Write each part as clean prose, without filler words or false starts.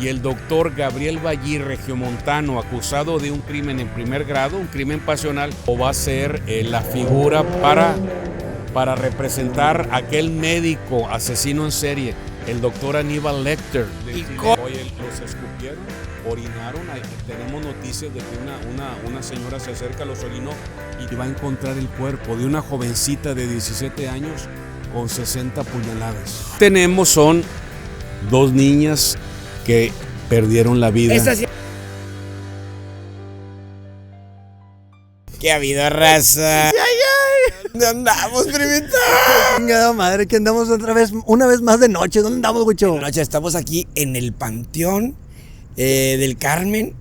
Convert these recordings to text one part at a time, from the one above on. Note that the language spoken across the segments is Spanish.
y el doctor Gabriel Ballí, regiomontano, acusado de un crimen en primer grado, un crimen pasional, o va a ser la figura para representar a aquel médico asesino en serie, el doctor Aníbal Lecter. Oye, los escupieron, orinaron. Tenemos noticias de que una señora se acerca, los orinó y va a encontrar el cuerpo de una jovencita de 17 años con 60 puñaladas. Son 2 niñas que perdieron la vida. ¿Qué ha habido, raza? ¿Dónde andamos, primita? Chingada madre, que andamos una vez más de noche. ¿Dónde andamos, Huicho? De noche estamos aquí en el Panteón del Carmen,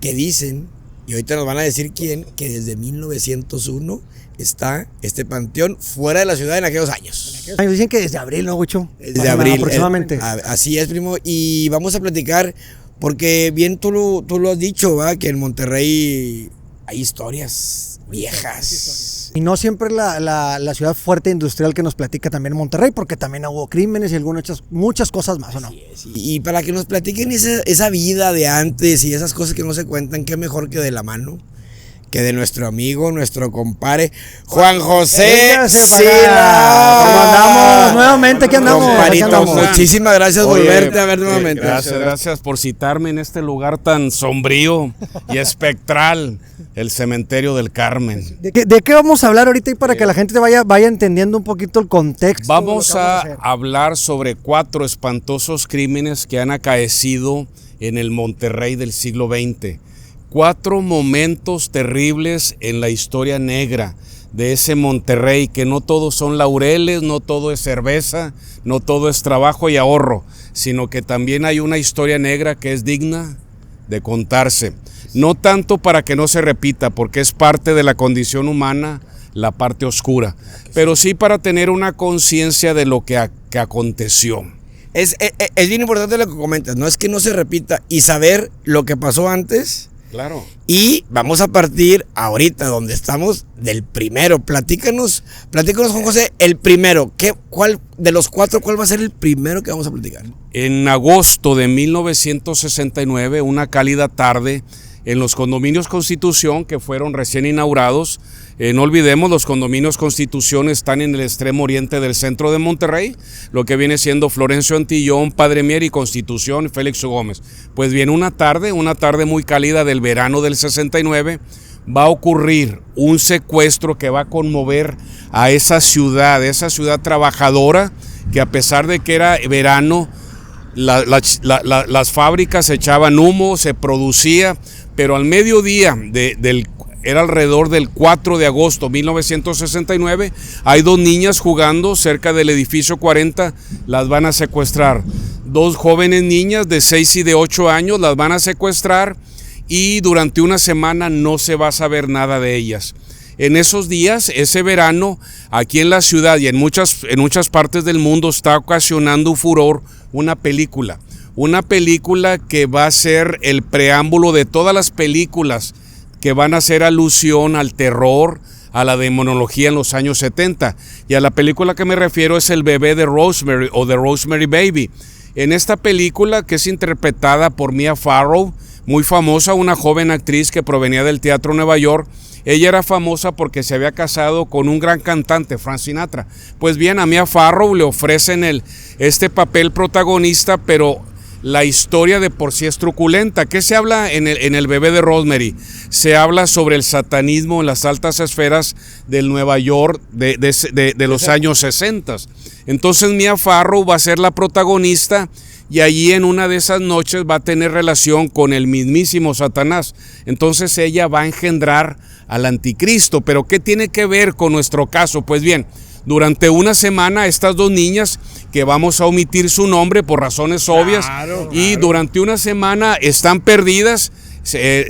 que dicen, y ahorita nos van a decir quién, que desde 1901 está este panteón fuera de la ciudad en aquellos años. Dicen que desde abril, ¿no, Huicho? Desde abril. Aproximadamente. Así es, primo. Y vamos a platicar, porque bien tú lo has dicho, ¿va? Que en Monterrey hay historias viejas. Y no siempre la ciudad fuerte industrial que nos platica también Monterrey, porque también hubo crímenes y muchas cosas más, ¿o no? Y para que nos platiquen esa vida de antes y esas cosas que no se cuentan, qué mejor que de la mano que de nuestro amigo, nuestro compadre, Juan José Sila. ¿Cómo andamos? Nuevamente, aquí andamos. Comparito, muchísimas gracias por volverte a ver nuevamente. Gracias por citarme en este lugar tan sombrío y espectral, el cementerio del Carmen. ¿De qué vamos a hablar ahorita y para que la gente vaya entendiendo un poquito el contexto? Vamos a hablar sobre 4 espantosos crímenes que han acaecido en el Monterrey del siglo XX. 4 momentos terribles en la historia negra de ese Monterrey, que no todos son laureles, no todo es cerveza, no todo es trabajo y ahorro, sino que también hay una historia negra que es digna de contarse. No tanto para que no se repita, porque es parte de la condición humana, la parte oscura, pero sí para tener una conciencia de lo que aconteció. Es bien importante lo que comentas, no es que no se repita y saber lo que pasó antes. Claro. Y vamos a partir ahorita donde estamos del primero. Platícanos, Juan José, el primero. ¿Cuál de los 4, cuál va a ser el primero que vamos a platicar? En agosto de 1969, una cálida tarde, en los condominios Constitución, que fueron recién inaugurados. No olvidemos, los condominios Constitución están en el extremo oriente del centro de Monterrey, lo que viene siendo Florencio Antillón, Padre Mier y Constitución y Félix Gómez. Pues bien, una tarde muy cálida del verano del 69, va a ocurrir un secuestro que va a conmover a esa ciudad trabajadora, que a pesar de que era verano, las fábricas echaban humo, se producía, pero al mediodía era alrededor del 4 de agosto de 1969, hay 2 niñas jugando cerca del edificio 40, las van a secuestrar. 2 jóvenes niñas de 6 y de 8 años las van a secuestrar y durante una semana no se va a saber nada de ellas. En esos días, ese verano, aquí en la ciudad y en muchas partes del mundo está ocasionando furor una película que va a ser el preámbulo de todas las películas que van a hacer alusión al terror, a la demonología en los años 70. Y a la película que me refiero es El bebé de Rosemary o The Rosemary Baby. En esta película, que es interpretada por Mia Farrow, muy famosa, una joven actriz que provenía del Teatro Nueva York. Ella era famosa porque se había casado con un gran cantante, Frank Sinatra. Pues bien, a Mia Farrow le ofrecen este papel protagonista, pero la historia de por sí es truculenta. ¿Qué se habla en el bebé de Rosemary? Se habla sobre el satanismo en las altas esferas del Nueva York de los años 60. Entonces Mia Farrow va a ser la protagonista y allí en una de esas noches va a tener relación con el mismísimo Satanás. Entonces ella va a engendrar al anticristo. ¿Pero qué tiene que ver con nuestro caso? Pues bien, durante una semana estas 2 niñas, que vamos a omitir su nombre por razones obvias, y durante una semana están perdidas.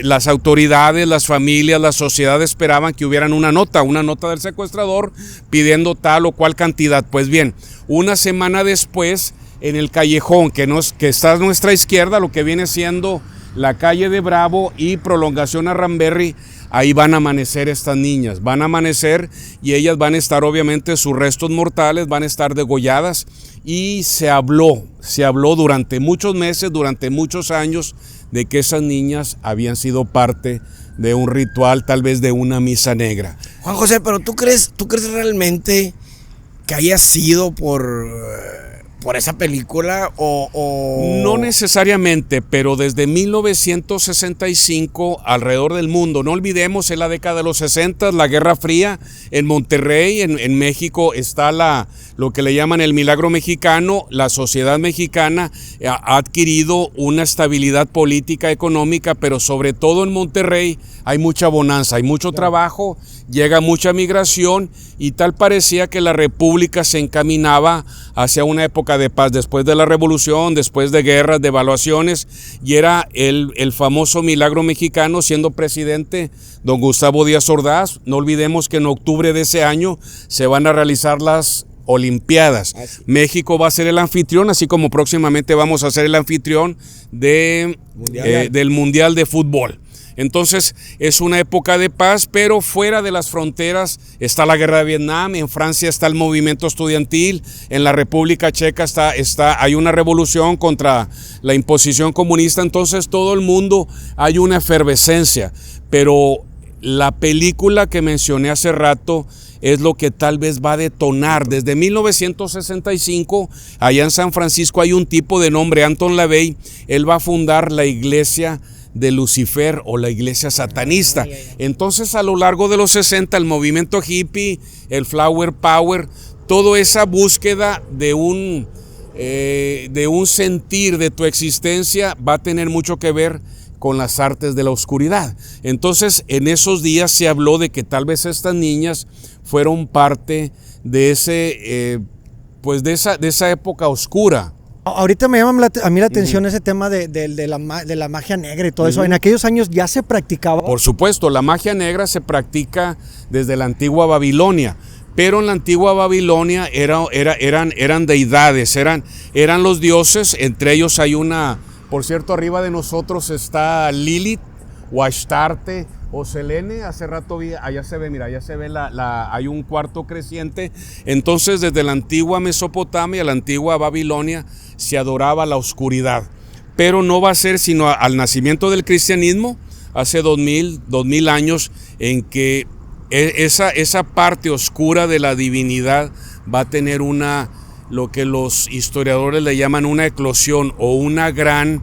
Las autoridades, las familias, la sociedad esperaban que hubieran una nota del secuestrador pidiendo tal o cual cantidad. Pues bien, una semana después, en el callejón que está a nuestra izquierda, lo que viene siendo la calle de Bravo y prolongación a Ramberry. Ahí van a amanecer estas niñas, van a amanecer y ellas van a estar, obviamente, sus restos mortales van a estar degolladas, y se habló durante muchos meses, durante muchos años, de que esas niñas habían sido parte de un ritual, tal vez de una misa negra. Juan José, pero ¿tú crees realmente que haya sido por esa película o...? No necesariamente, pero desde 1965 alrededor del mundo, no olvidemos, en la década de los 60, la Guerra Fría, en Monterrey, en México, está lo que le llaman el milagro mexicano. La sociedad mexicana ha adquirido una estabilidad política, económica, pero sobre todo en Monterrey hay mucha bonanza, hay mucho trabajo, llega mucha migración, y tal parecía que la República se encaminaba hacia una época de paz después de la Revolución, después de guerras, de devaluaciones, y era el famoso milagro mexicano, siendo presidente don Gustavo Díaz Ordaz. No olvidemos que en octubre de ese año se van a realizar las Olimpiadas. México va a ser el anfitrión, así como próximamente vamos a ser el anfitrión del Mundial de Fútbol. Entonces es una época de paz, pero fuera de las fronteras está la guerra de Vietnam, en Francia está el movimiento estudiantil, en la República Checa hay una revolución contra la imposición comunista. Entonces todo el mundo hay una efervescencia, pero la película que mencioné hace rato es lo que tal vez va a detonar. Desde 1965, allá en San Francisco, hay un tipo de nombre Anton LaVey. Él va a fundar la iglesia de Lucifer o la iglesia satanista. Entonces, a lo largo de los 60, el movimiento hippie, el flower power, toda esa búsqueda de un sentir de tu existencia va a tener mucho que ver con las artes de la oscuridad. Entonces, en esos días se habló de que tal vez estas niñas fueron parte de de esa época oscura. Ahorita me llama a mí la atención ese tema de la magia negra y todo eso. ¿En aquellos años ya se practicaba? Por supuesto, la magia negra se practica desde la antigua Babilonia, pero en la antigua Babilonia eran deidades, eran los dioses. Entre ellos hay por cierto, arriba de nosotros está Lilith o Astarte o Selene. Hace rato allá se ve, mira, allá se ve hay un cuarto creciente. Entonces, desde la antigua Mesopotamia, la antigua Babilonia, se adoraba la oscuridad. Pero no va a ser sino al nacimiento del cristianismo, hace 2000 años, en que esa parte oscura de la divinidad va a tener lo que los historiadores le llaman una eclosión o una gran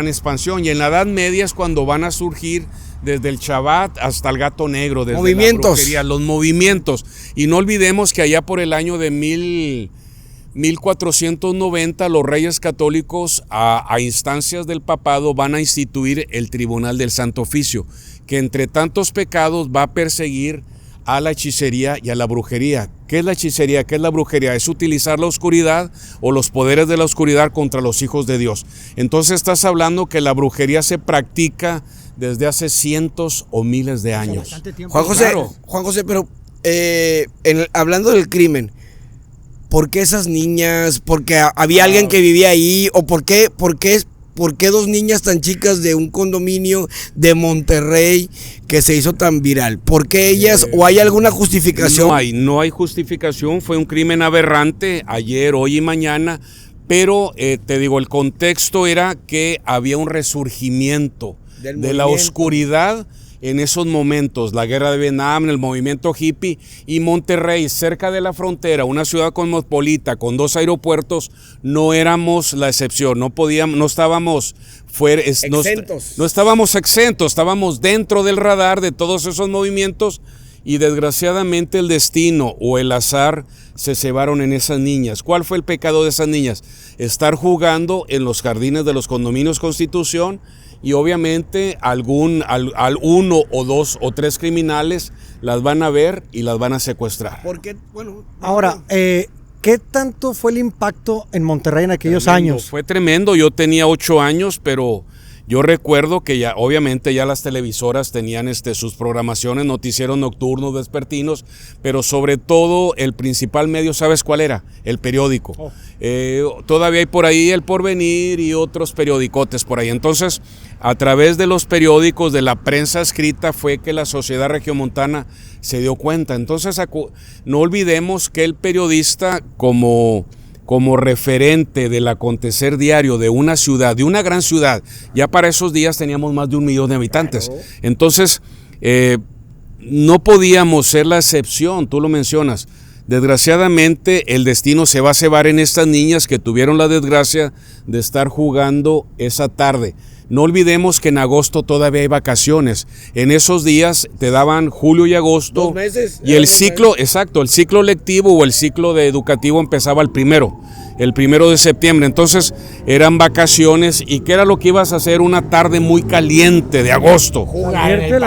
expansión. Y en la Edad Media es cuando van a surgir, desde el Shabbat hasta el gato negro, desde movimientos. La brujería, los movimientos. Y no olvidemos que allá por el año de 1490 los reyes católicos, a instancias del papado, van a instituir el Tribunal del Santo Oficio, que entre tantos pecados va a perseguir a la hechicería y a la brujería. ¿Qué es la hechicería? ¿Qué es la brujería? Es utilizar la oscuridad o los poderes de la oscuridad contra los hijos de Dios. Entonces estás hablando que la brujería se practica desde hace cientos o miles de años. Juan José, pero hablando del crimen, ¿por qué esas niñas? ¿Porque había alguien que vivía ahí? ¿O por qué dos niñas tan chicas de un condominio de Monterrey que se hizo tan viral? ¿Por qué ellas? ¿O hay alguna justificación? No hay justificación. Fue un crimen aberrante ayer, hoy y mañana. Pero te digo, el contexto era que había un resurgimiento de la oscuridad en esos momentos. La guerra de Vietnam, el movimiento hippie, y Monterrey, cerca de la frontera, una ciudad cosmopolita con 2 aeropuertos, no éramos la excepción. No estábamos exentos. No estábamos exentos, estábamos dentro del radar de todos esos movimientos, y desgraciadamente el destino o el azar se cebaron en esas niñas. ¿Cuál fue el pecado de esas niñas? Estar jugando en los jardines de los condominios Constitución, y obviamente uno o 2 o 3 criminales las van a ver y las van a secuestrar. Porque, ahora, ¿qué tanto fue el impacto en Monterrey en aquellos años? Fue tremendo. Yo tenía 8 años, pero Yo recuerdo que ya, obviamente ya las televisoras tenían sus programaciones, noticieros nocturnos, vespertinos, pero sobre todo el principal medio, ¿sabes cuál era? El periódico. Todavía hay por ahí El Porvenir y otros periodicotes por ahí. Entonces, a través de los periódicos, de la prensa escrita, fue que la sociedad regiomontana se dio cuenta. Entonces, no olvidemos que el periodista como referente del acontecer diario de una ciudad, de una gran ciudad, ya para esos días teníamos más de 1 millón de habitantes. Entonces, no podíamos ser la excepción, tú lo mencionas. Desgraciadamente, el destino se va a cebar en estas niñas que tuvieron la desgracia de estar jugando esa tarde. No olvidemos que en agosto todavía hay vacaciones. En esos días te daban julio y agosto. 2 meses. Y el ciclo, exacto, el ciclo lectivo o el ciclo educativo empezaba el 1 de septiembre. Entonces eran vacaciones. ¿Y qué era lo que ibas a hacer una tarde muy caliente de agosto? Jugar en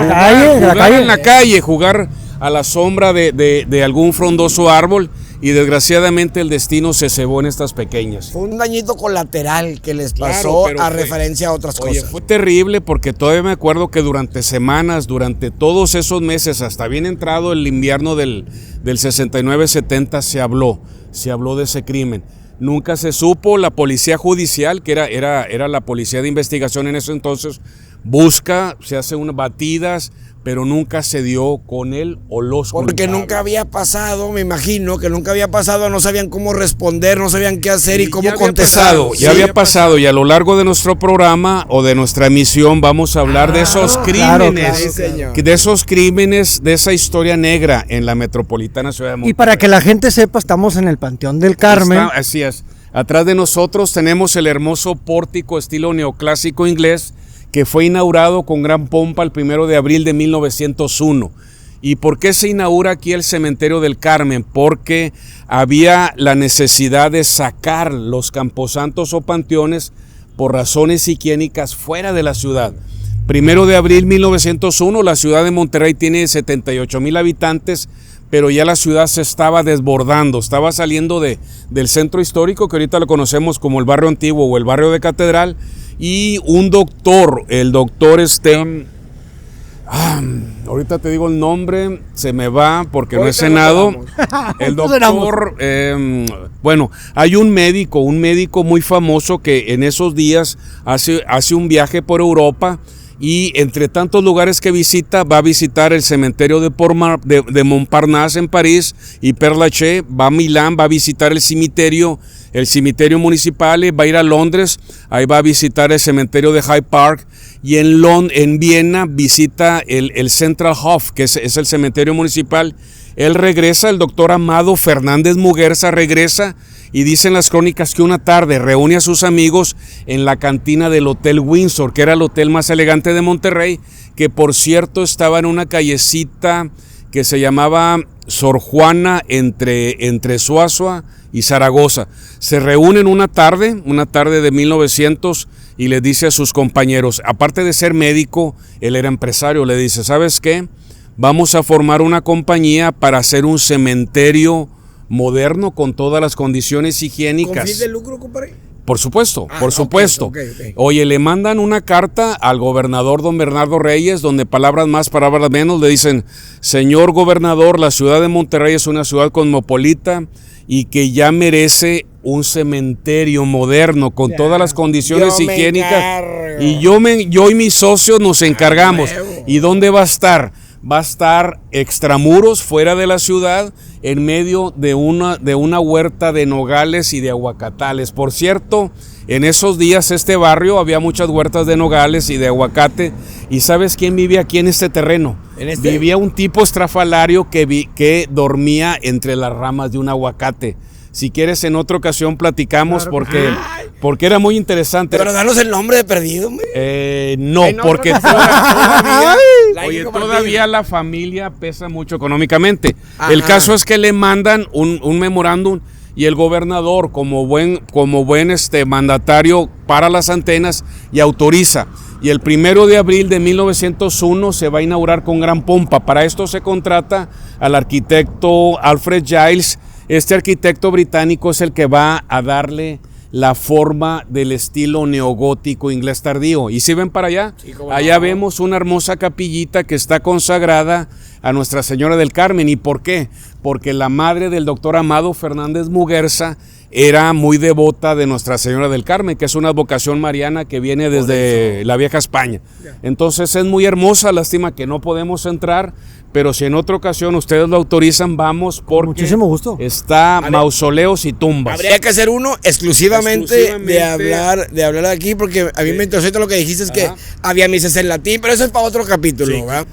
la calle, jugar a la sombra de algún frondoso árbol. Y desgraciadamente el destino se cebó en estas pequeñas. Fue un dañito colateral que les pasó referencia a otras cosas. Fue terrible porque todavía me acuerdo que durante semanas, durante todos esos meses, hasta bien entrado el invierno del 69-70, se habló de ese crimen. Nunca se supo. La policía judicial, que era la policía de investigación en ese entonces, se hace unas batidas, pero nunca se dio con él o los Porque culpables. nunca había pasado, me imagino, que nunca había pasado, no sabían cómo responder, no sabían qué hacer y cómo contestar. Ya había pasado, y a lo largo de nuestro programa o de nuestra emisión vamos a hablar de esos crímenes, de esos crímenes, de esa historia negra en la metropolitana ciudad de Monterrey. Y para que la gente sepa, estamos en el Panteón del Carmen. Así es. Atrás de nosotros tenemos el hermoso pórtico estilo neoclásico inglés, que fue inaugurado con gran pompa el 1 de abril de 1901. ¿Y por qué se inaugura aquí el cementerio del Carmen? Porque había la necesidad de sacar los camposantos o panteones por razones higiénicas fuera de la ciudad. 1 de abril 1901, la ciudad de Monterrey tiene 78,000 habitantes, pero ya la ciudad se estaba desbordando, estaba saliendo del centro histórico, que ahorita lo conocemos como el barrio antiguo o el barrio de Catedral, y un doctor, el doctor ahorita te digo el nombre, se me va porque no he cenado. El doctor, bueno, hay un médico muy famoso que en esos días hace un viaje por Europa, y entre tantos lugares que visita, va a visitar el cementerio de Montparnasse en París y Père Lachaise, va a Milán, va a visitar el cementerio municipal, va a ir a Londres, ahí va a visitar el cementerio de Hyde Park, y en Viena visita el Central Hof, que es el cementerio municipal. Él regresa, el doctor Amado Fernández Muguerza regresa, y dicen las crónicas que una tarde reúne a sus amigos en la cantina del Hotel Windsor, que era el hotel más elegante de Monterrey, que por cierto estaba en una callecita que se llamaba Sor Juana entre Suazua y Zaragoza. Se reúnen una tarde de 1900, y le dice a sus compañeros, aparte de ser médico, él era empresario, le dice, ¿sabes qué? Vamos a formar una compañía para hacer un cementerio moderno con todas las condiciones higiénicas. ¿Con fin de lucro, compadre? Por supuesto, por supuesto. Okay. Oye, le mandan una carta al gobernador don Bernardo Reyes, donde palabras más, palabras menos, le dicen, señor gobernador, la ciudad de Monterrey es una ciudad cosmopolita y que ya merece un cementerio moderno con todas las condiciones higiénicas. Y yo y mis socios nos encargamos. ¿Y dónde va a estar? Va a estar extramuros, fuera de la ciudad, en medio de una huerta de nogales y de aguacatales. Por cierto, en esos días este barrio había muchas huertas de nogales y de aguacate. ¿Y sabes quién vivía aquí en este terreno? Vivía un tipo estrafalario que dormía entre las ramas de un aguacate. Si quieres, en otra ocasión platicamos, claro, porque era muy interesante. Pero danos el nombre de perdido, hombre. No, porque todavía la familia pesa mucho económicamente. Ajá. El caso es que le mandan un memorándum, y el gobernador, como buen mandatario, para las antenas y autoriza. Y el 1 de abril de 1901 se va a inaugurar con gran pompa. Para esto se contrata al arquitecto Alfred Giles. Este arquitecto británico es el que va a darle la forma del estilo neogótico inglés tardío. Y si ven para allá, allá vemos una hermosa capillita que está consagrada a Nuestra Señora del Carmen. ¿Y por qué? Porque la madre del doctor Amado Fernández Muguerza era muy devota de Nuestra Señora del Carmen, que es una advocación mariana que viene desde la vieja España. Entonces es muy hermosa, lástima que no podemos entrar, pero si en otra ocasión ustedes lo autorizan, vamos, porque muchísimo gusto. Está mausoleos y tumbas. Habría que hacer uno exclusivamente de hablar aquí, porque a mí me interesó lo que dijiste, es que había misas en latín, pero eso es para otro capítulo, ¿verdad?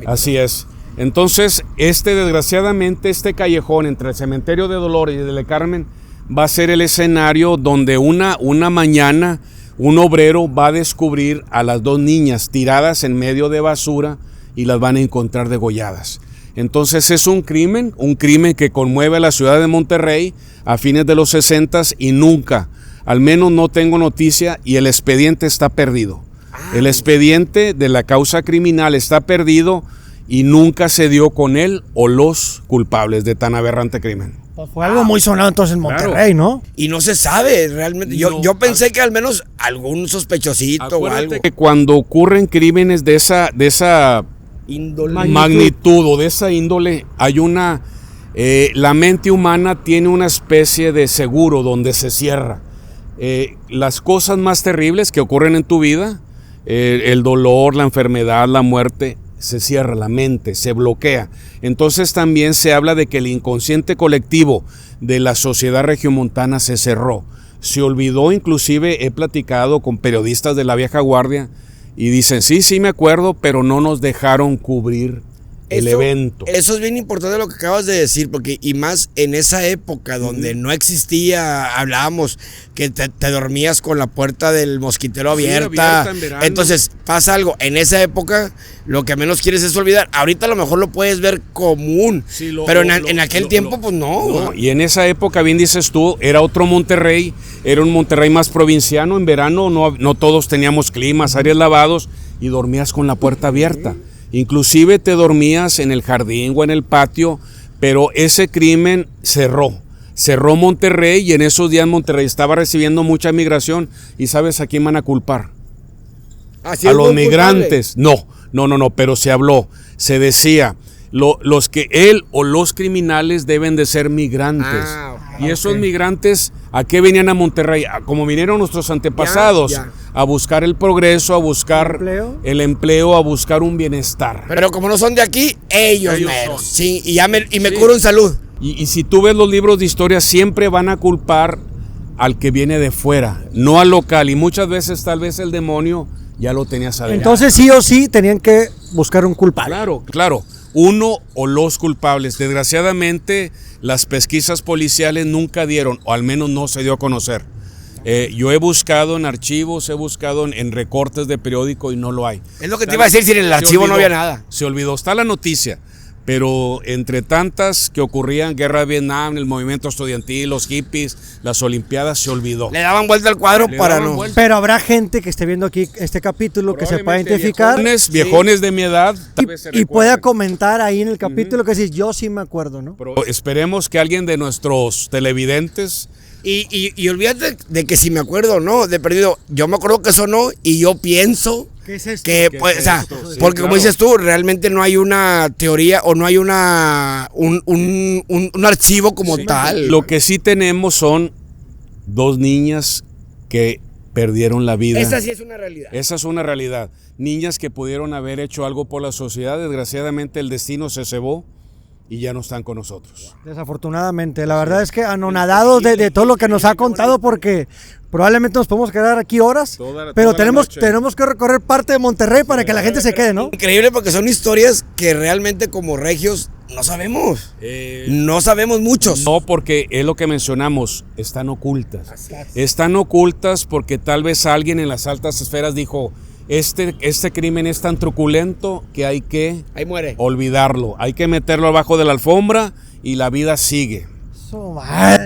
Así es. Entonces, desgraciadamente, este callejón entre el cementerio de Dolores y el de Carmen va a ser el escenario donde una mañana un obrero va a descubrir a las dos niñas tiradas en medio de basura y las van a encontrar degolladas. Entonces es un crimen que conmueve a la ciudad de Monterrey a fines de los 60 y nunca, al menos no tengo noticia, y el expediente está perdido. El expediente de la causa criminal está perdido y nunca se dio con él o los culpables de tan aberrante crimen. Pues fue algo muy sonado entonces en Monterrey, ¿no? Y no se sabe realmente. Yo pensé que al menos algún sospechosito o algo. Que cuando ocurren crímenes de esa magnitud o de esa índole, hay la mente humana tiene una especie de seguro donde se cierra. Las cosas más terribles que ocurren en tu vida, el dolor, la enfermedad, la muerte, se cierra la mente, se bloquea. Entonces también se habla de que el inconsciente colectivo de la sociedad regiomontana se cerró. Se olvidó, inclusive he platicado con periodistas de la vieja guardia y dicen, sí me acuerdo, pero no nos dejaron cubrir el evento. Eso es bien importante lo que acabas de decir, porque y más en esa época donde no existía, hablábamos que te dormías con la puerta del mosquitero abierta. Entonces pasa algo, en esa época lo que menos quieres es olvidar. Ahorita a lo mejor lo puedes ver común, pero en aquel tiempo pues no. Y en esa época, bien dices tú, era otro Monterrey, era un Monterrey más provinciano. En verano no todos teníamos climas, áreas lavados y dormías con la puerta abierta. Inclusive te dormías en el jardín o en el patio, pero ese crimen cerró Monterrey, y en esos días Monterrey estaba recibiendo mucha migración. ¿Y sabes a quién van a culpar? ¿A los migrantes? No, pero se habló, se decía, los que él o los criminales deben de ser migrantes. Y esos migrantes, ¿a qué venían a Monterrey? Como vinieron nuestros antepasados, a buscar el progreso, a buscar el empleo, a buscar un bienestar. Pero como no son de aquí, ellos meros. Sí, y me curo en salud. Y si tú ves los libros de historia, siempre van a culpar al que viene de fuera, no al local. Y muchas veces tal vez el demonio ya lo tenías adentro. Entonces sí o sí tenían que buscar un culpable. Claro. Uno o los culpables. Desgraciadamente, las pesquisas policiales nunca dieron, o al menos no se dio a conocer. Yo he buscado en archivos, he buscado en recortes de periódico y no lo hay. Es lo que te iba a decir, si en el archivo no había nada. Se olvidó, está la noticia, pero entre tantas que ocurrían, guerra de Vietnam, el movimiento estudiantil, los hippies, las olimpiadas, se olvidó. Le daban vuelta al cuadro para no. Pero habrá gente que esté viendo aquí este capítulo que se pueda identificar. Viejones de mi edad. Y pueda comentar ahí en el capítulo que decís, yo sí me acuerdo, ¿no? Pero esperemos que alguien de nuestros televidentes... Y olvídate de que si me acuerdo o no, de perdido, yo me acuerdo que eso no, y yo pienso ¿qué es esto? Que, pues, o sea, porque como dices tú, realmente no hay una teoría o no hay un archivo como tal. Lo que sí tenemos son dos niñas que perdieron la vida. Esa sí es una realidad. Esa es una realidad. Niñas que pudieron haber hecho algo por la sociedad, desgraciadamente el destino se cebó y ya no están con nosotros. Desafortunadamente, la verdad es que anonadados de todo lo que nos ha contado, porque probablemente nos podemos quedar aquí horas, pero tenemos que recorrer parte de Monterrey para que la gente se quede, ¿no? Increíble, porque son historias que realmente como regios no sabemos. No sabemos muchos. No, porque es lo que mencionamos, están ocultas. Están ocultas porque tal vez alguien en las altas esferas dijo, este crimen es tan truculento que hay que olvidarlo, hay que meterlo abajo de la alfombra y la vida sigue.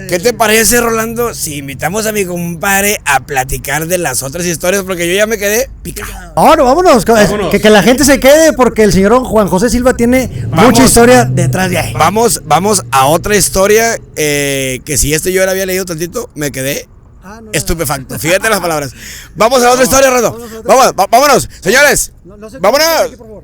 ¿Qué te parece, Rolando, si invitamos a mi compadre a platicar de las otras historias? Porque yo ya me quedé picado. Ahora, vámonos. Que la gente se quede, porque el señor Juan José Silva tiene mucha historia detrás de ahí. Vamos a otra historia, que si yo la había leído tantito, me quedé Estupefacto, fíjate las palabras. Vamos a la otra historia, Redo. Vámonos, señores. Vámonos.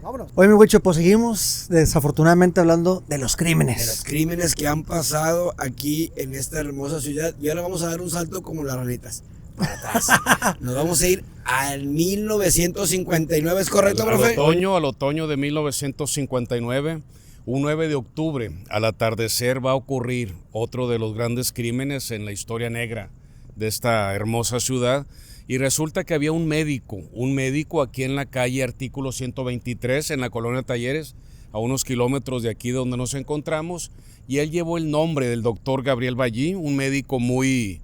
Vámonos. Oye, mi Huicho, pues seguimos desafortunadamente hablando de los crímenes. De los crímenes que han pasado aquí en esta hermosa ciudad. Y ahora vamos a dar un salto como las ranitas. Para atrás. Nos vamos a ir al 1959, ¿es correcto, profe? Al otoño de 1959, un 9 de octubre, al atardecer, va a ocurrir otro de los grandes crímenes en la historia negra de esta hermosa ciudad. Y resulta que había un médico aquí en la calle Artículo 123, en la colonia Talleres, a unos kilómetros de aquí donde nos encontramos, y él llevó el nombre del doctor Gabriel Ballí, un médico muy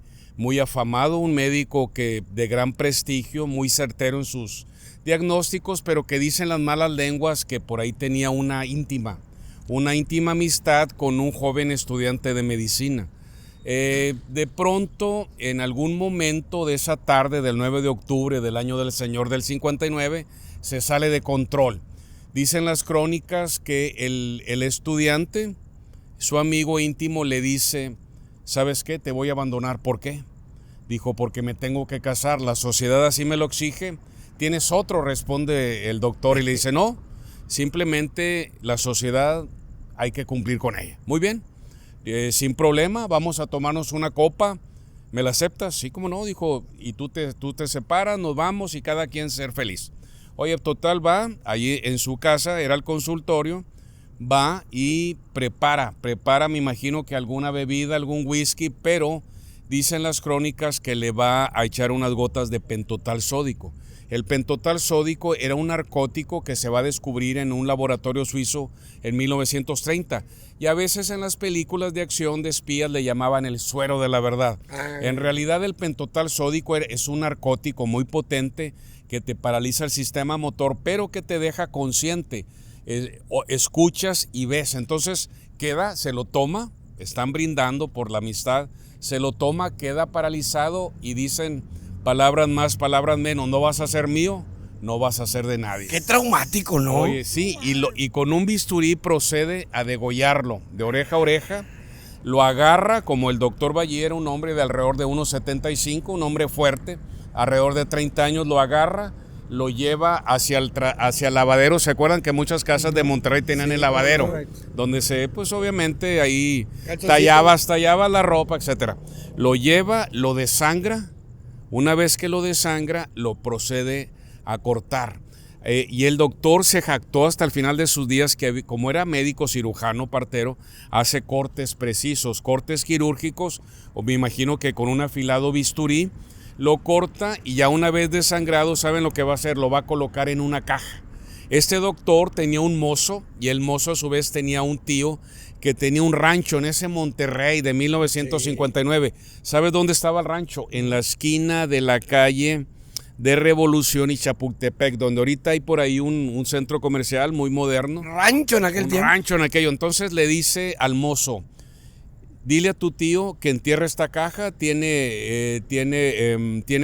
afamado, un médico de gran prestigio, muy certero en sus diagnósticos, pero que dicen las malas lenguas que por ahí tenía una íntima amistad con un joven estudiante de medicina. De pronto, en algún momento de esa tarde del 9 de octubre del año del Señor del 59, se sale de control. Dicen las crónicas que el estudiante, su amigo íntimo, le dice: ¿sabes qué? Te voy a abandonar. ¿Por qué? Dijo: porque me tengo que casar, la sociedad así me lo exige. ¿Tienes otro?, responde el doctor, y le dice: no, simplemente la sociedad hay que cumplir con ella. Muy bien, sin problema, vamos a tomarnos una copa, ¿me la aceptas? Sí, cómo no, dijo, y tú te separas, nos vamos y cada quien ser feliz. Oye, total, va, allí en su casa, era el consultorio, va y prepara, me imagino que alguna bebida, algún whisky, pero dicen las crónicas que le va a echar unas gotas de pentotal sódico. El pentotal sódico era un narcótico que se va a descubrir en un laboratorio suizo en 1930. Y a veces en las películas de acción de espías le llamaban el suero de la verdad. En realidad el pentotal sódico es un narcótico muy potente que te paraliza el sistema motor, pero que te deja consciente. Escuchas y ves. Entonces se lo toma, están brindando por la amistad, se lo toma, queda paralizado y dicen palabras más, palabras menos: no vas a ser mío, no vas a ser de nadie. Qué traumático, ¿no? Oye, sí, y con un bisturí procede a degollarlo de oreja a oreja. Lo agarra, como el doctor Ballí era un hombre de alrededor de 1,75, un hombre fuerte, alrededor de 30 años, lo agarra, lo lleva hacia el lavadero. ¿Se acuerdan que muchas casas de Monterrey tenían el lavadero? Correcto. Donde pues obviamente ahí tallabas la ropa, etcétera. Lo lleva, lo desangra. Una vez que lo desangra, lo procede a cortar. Y el doctor se jactó hasta el final de sus días que, como era médico cirujano partero, hace cortes precisos, cortes quirúrgicos, o me imagino que con un afilado bisturí, lo corta, y ya una vez desangrado, ¿saben lo que va a hacer? Lo va a colocar en una caja. Este doctor tenía un mozo, y el mozo a su vez tenía un tío que tenía un rancho en ese Monterrey de 1959. Sí. ¿Sabes dónde estaba el rancho? En la esquina de la calle de Revolución y Chapultepec, donde ahorita hay por ahí un centro comercial muy moderno. Rancho en aquel tiempo. Rancho en aquello. Entonces le dice al mozo: dile a tu tío que entierre esta caja, tiene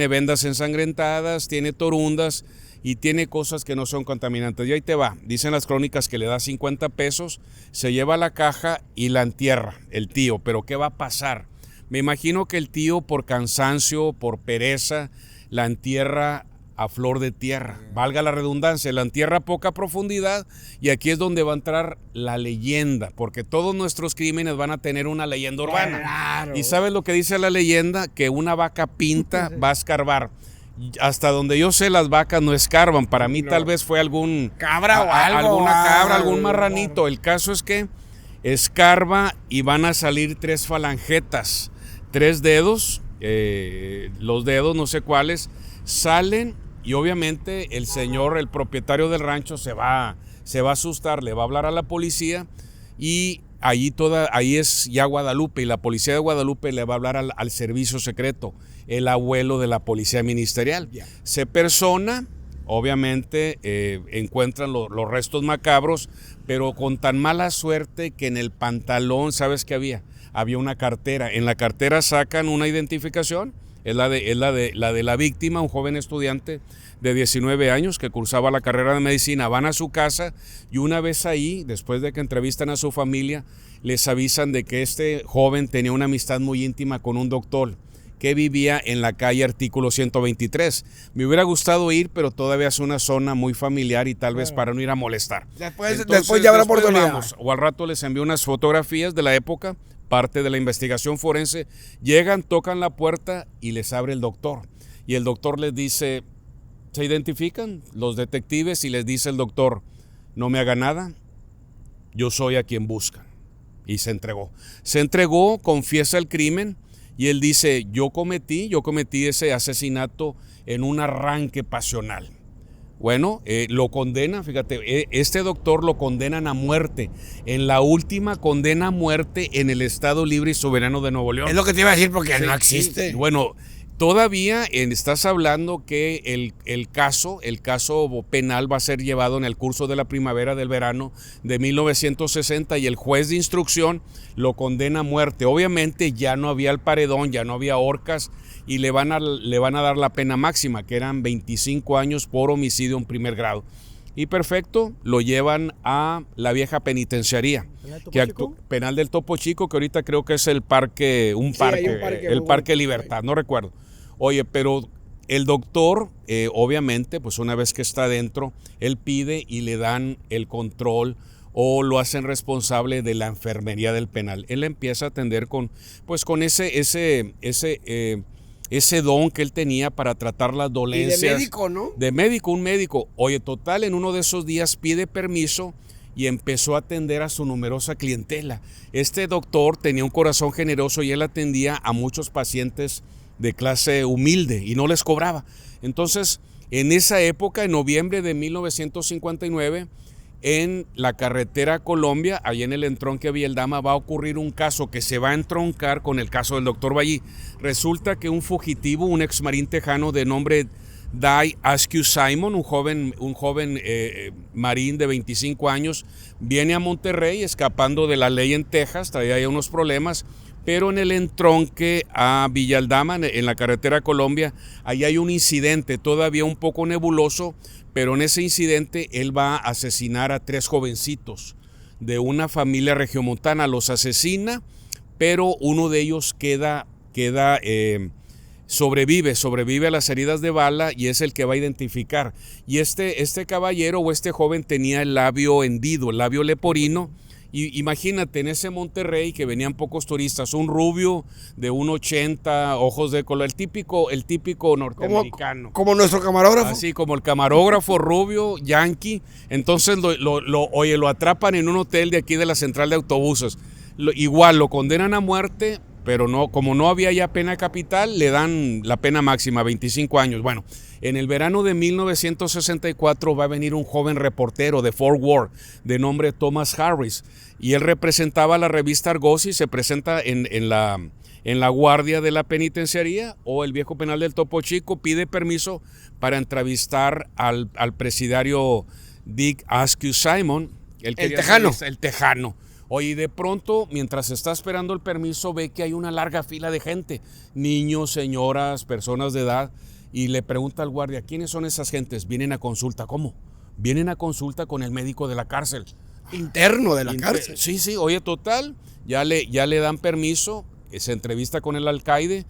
vendas ensangrentadas, tiene torundas y tiene cosas que no son contaminantes. Y ahí te va. Dicen las crónicas que le da 50 pesos, se lleva la caja y la entierra el tío. Pero ¿qué va a pasar? Me imagino que el tío, por cansancio, por pereza, la entierra a flor de tierra, valga la redundancia, la entierra a poca profundidad, y aquí es donde va a entrar la leyenda, porque todos nuestros crímenes van a tener una leyenda urbana. Claro. ¿Y sabes lo que dice la leyenda? Que una vaca pinta va a escarbar. Hasta donde yo sé, las vacas no escarban. Para mí tal vez fue algún cabra o algo, alguna cabra, algún marranito. El caso es que escarba y van a salir 3 falangetas, 3 dedos, los dedos no sé cuáles, salen, y obviamente el señor, el propietario del rancho, se va a asustar, le va a hablar a la policía, y ahí es ya Guadalupe, y la policía de Guadalupe le va a hablar al servicio secreto, el abuelo de la policía ministerial. Yeah. Se persona, obviamente encuentran los restos macabros, pero con tan mala suerte que en el pantalón, ¿sabes qué había? Había una cartera. En la cartera sacan una identificación, es la de la víctima, un joven estudiante de 19 años que cursaba la carrera de medicina. Van a su casa, y una vez ahí, después de que entrevistan a su familia, les avisan de que este joven tenía una amistad muy íntima con un doctor que vivía en la calle Artículo 123. Me hubiera gustado ir, pero todavía es una zona muy familiar y tal vez para no ir a molestar. Después ya habrá oportunidad. Vamos, o al rato les envío unas fotografías de la época, parte de la investigación forense. Llegan, tocan la puerta y les abre el doctor. Y el doctor les dice, se identifican los detectives y les dice el doctor, no me haga nada, yo soy a quien buscan. Y se entregó. Se entregó, confiesa el crimen y él dice, yo cometí ese asesinato en un arranque pasional. Bueno, lo condena, fíjate, este doctor lo condenan a muerte, en la última condena a muerte en el Estado Libre y Soberano de Nuevo León. Es lo que te iba a decir porque no existe. Sí. Bueno, todavía estás hablando que el caso penal va a ser llevado en el curso de la primavera del verano de 1960 y el juez de instrucción lo condena a muerte. Obviamente ya no había el paredón, ya no había horcas y le van a dar la pena máxima, que eran 25 años por homicidio en primer grado. Y perfecto, lo llevan a la vieja penitenciaría, Penal del Topo Chico, que ahorita creo que es el parque, el Parque Libertad, no recuerdo. Oye, pero el doctor, obviamente, pues una vez que está adentro, él pide y le dan el control o lo hacen responsable de la enfermería del penal. Él empieza a atender con ese don que él tenía para tratar las dolencias. Y de médico, ¿no? De médico, un médico. Oye, total, en uno de esos días pide permiso y empezó a atender a su numerosa clientela. Este doctor tenía un corazón generoso y él atendía a muchos pacientes de clase humilde y no les cobraba. Entonces, en esa época, en noviembre de 1959, en la carretera Colombia, allá en el entronque Villaldama, va a ocurrir un caso que se va a entroncar con el caso del doctor Ballí. Resulta que un fugitivo, un ex marín tejano de nombre Dai Askew Simon, un joven marín de 25 años, viene a Monterrey escapando de la ley en Texas, traía ahí unos problemas, pero en el entronque a Villaaldama, en la carretera Colombia, ahí hay un incidente todavía un poco nebuloso, pero en ese incidente él va a asesinar a 3 jovencitos de una familia regiomontana. Los asesina, pero uno de ellos sobrevive a las heridas de bala y es el que va a identificar. Y este caballero o este joven tenía el labio hendido, el labio leporino. Y imagínate, en ese Monterrey que venían pocos turistas, un rubio de 1.80, ojos de color, el típico norteamericano. Como nuestro camarógrafo. Así como el camarógrafo rubio, yankee. Entonces lo atrapan en un hotel de aquí de la central de autobuses. Igual lo condenan a muerte, pero como no había ya pena capital, le dan la pena máxima, 25 años. Bueno, en el verano de 1964 va a venir un joven reportero de Fort Worth de nombre Thomas Harris y él representaba la revista Argosy, se presenta en la guardia de la penitenciaría o el viejo penal del Topo Chico, pide permiso para entrevistar al presidiario Dick Askew Simon, el tejano. Oye, de pronto, mientras está esperando el permiso, ve que hay una larga fila de gente, niños, señoras, personas de edad, y le pregunta al guardia, ¿quiénes son esas gentes? Vienen a consulta. ¿Cómo? Vienen a consulta con el médico de la cárcel. Interno de la cárcel. Sí, oye, total, ya le dan permiso, se entrevista con el alcaide.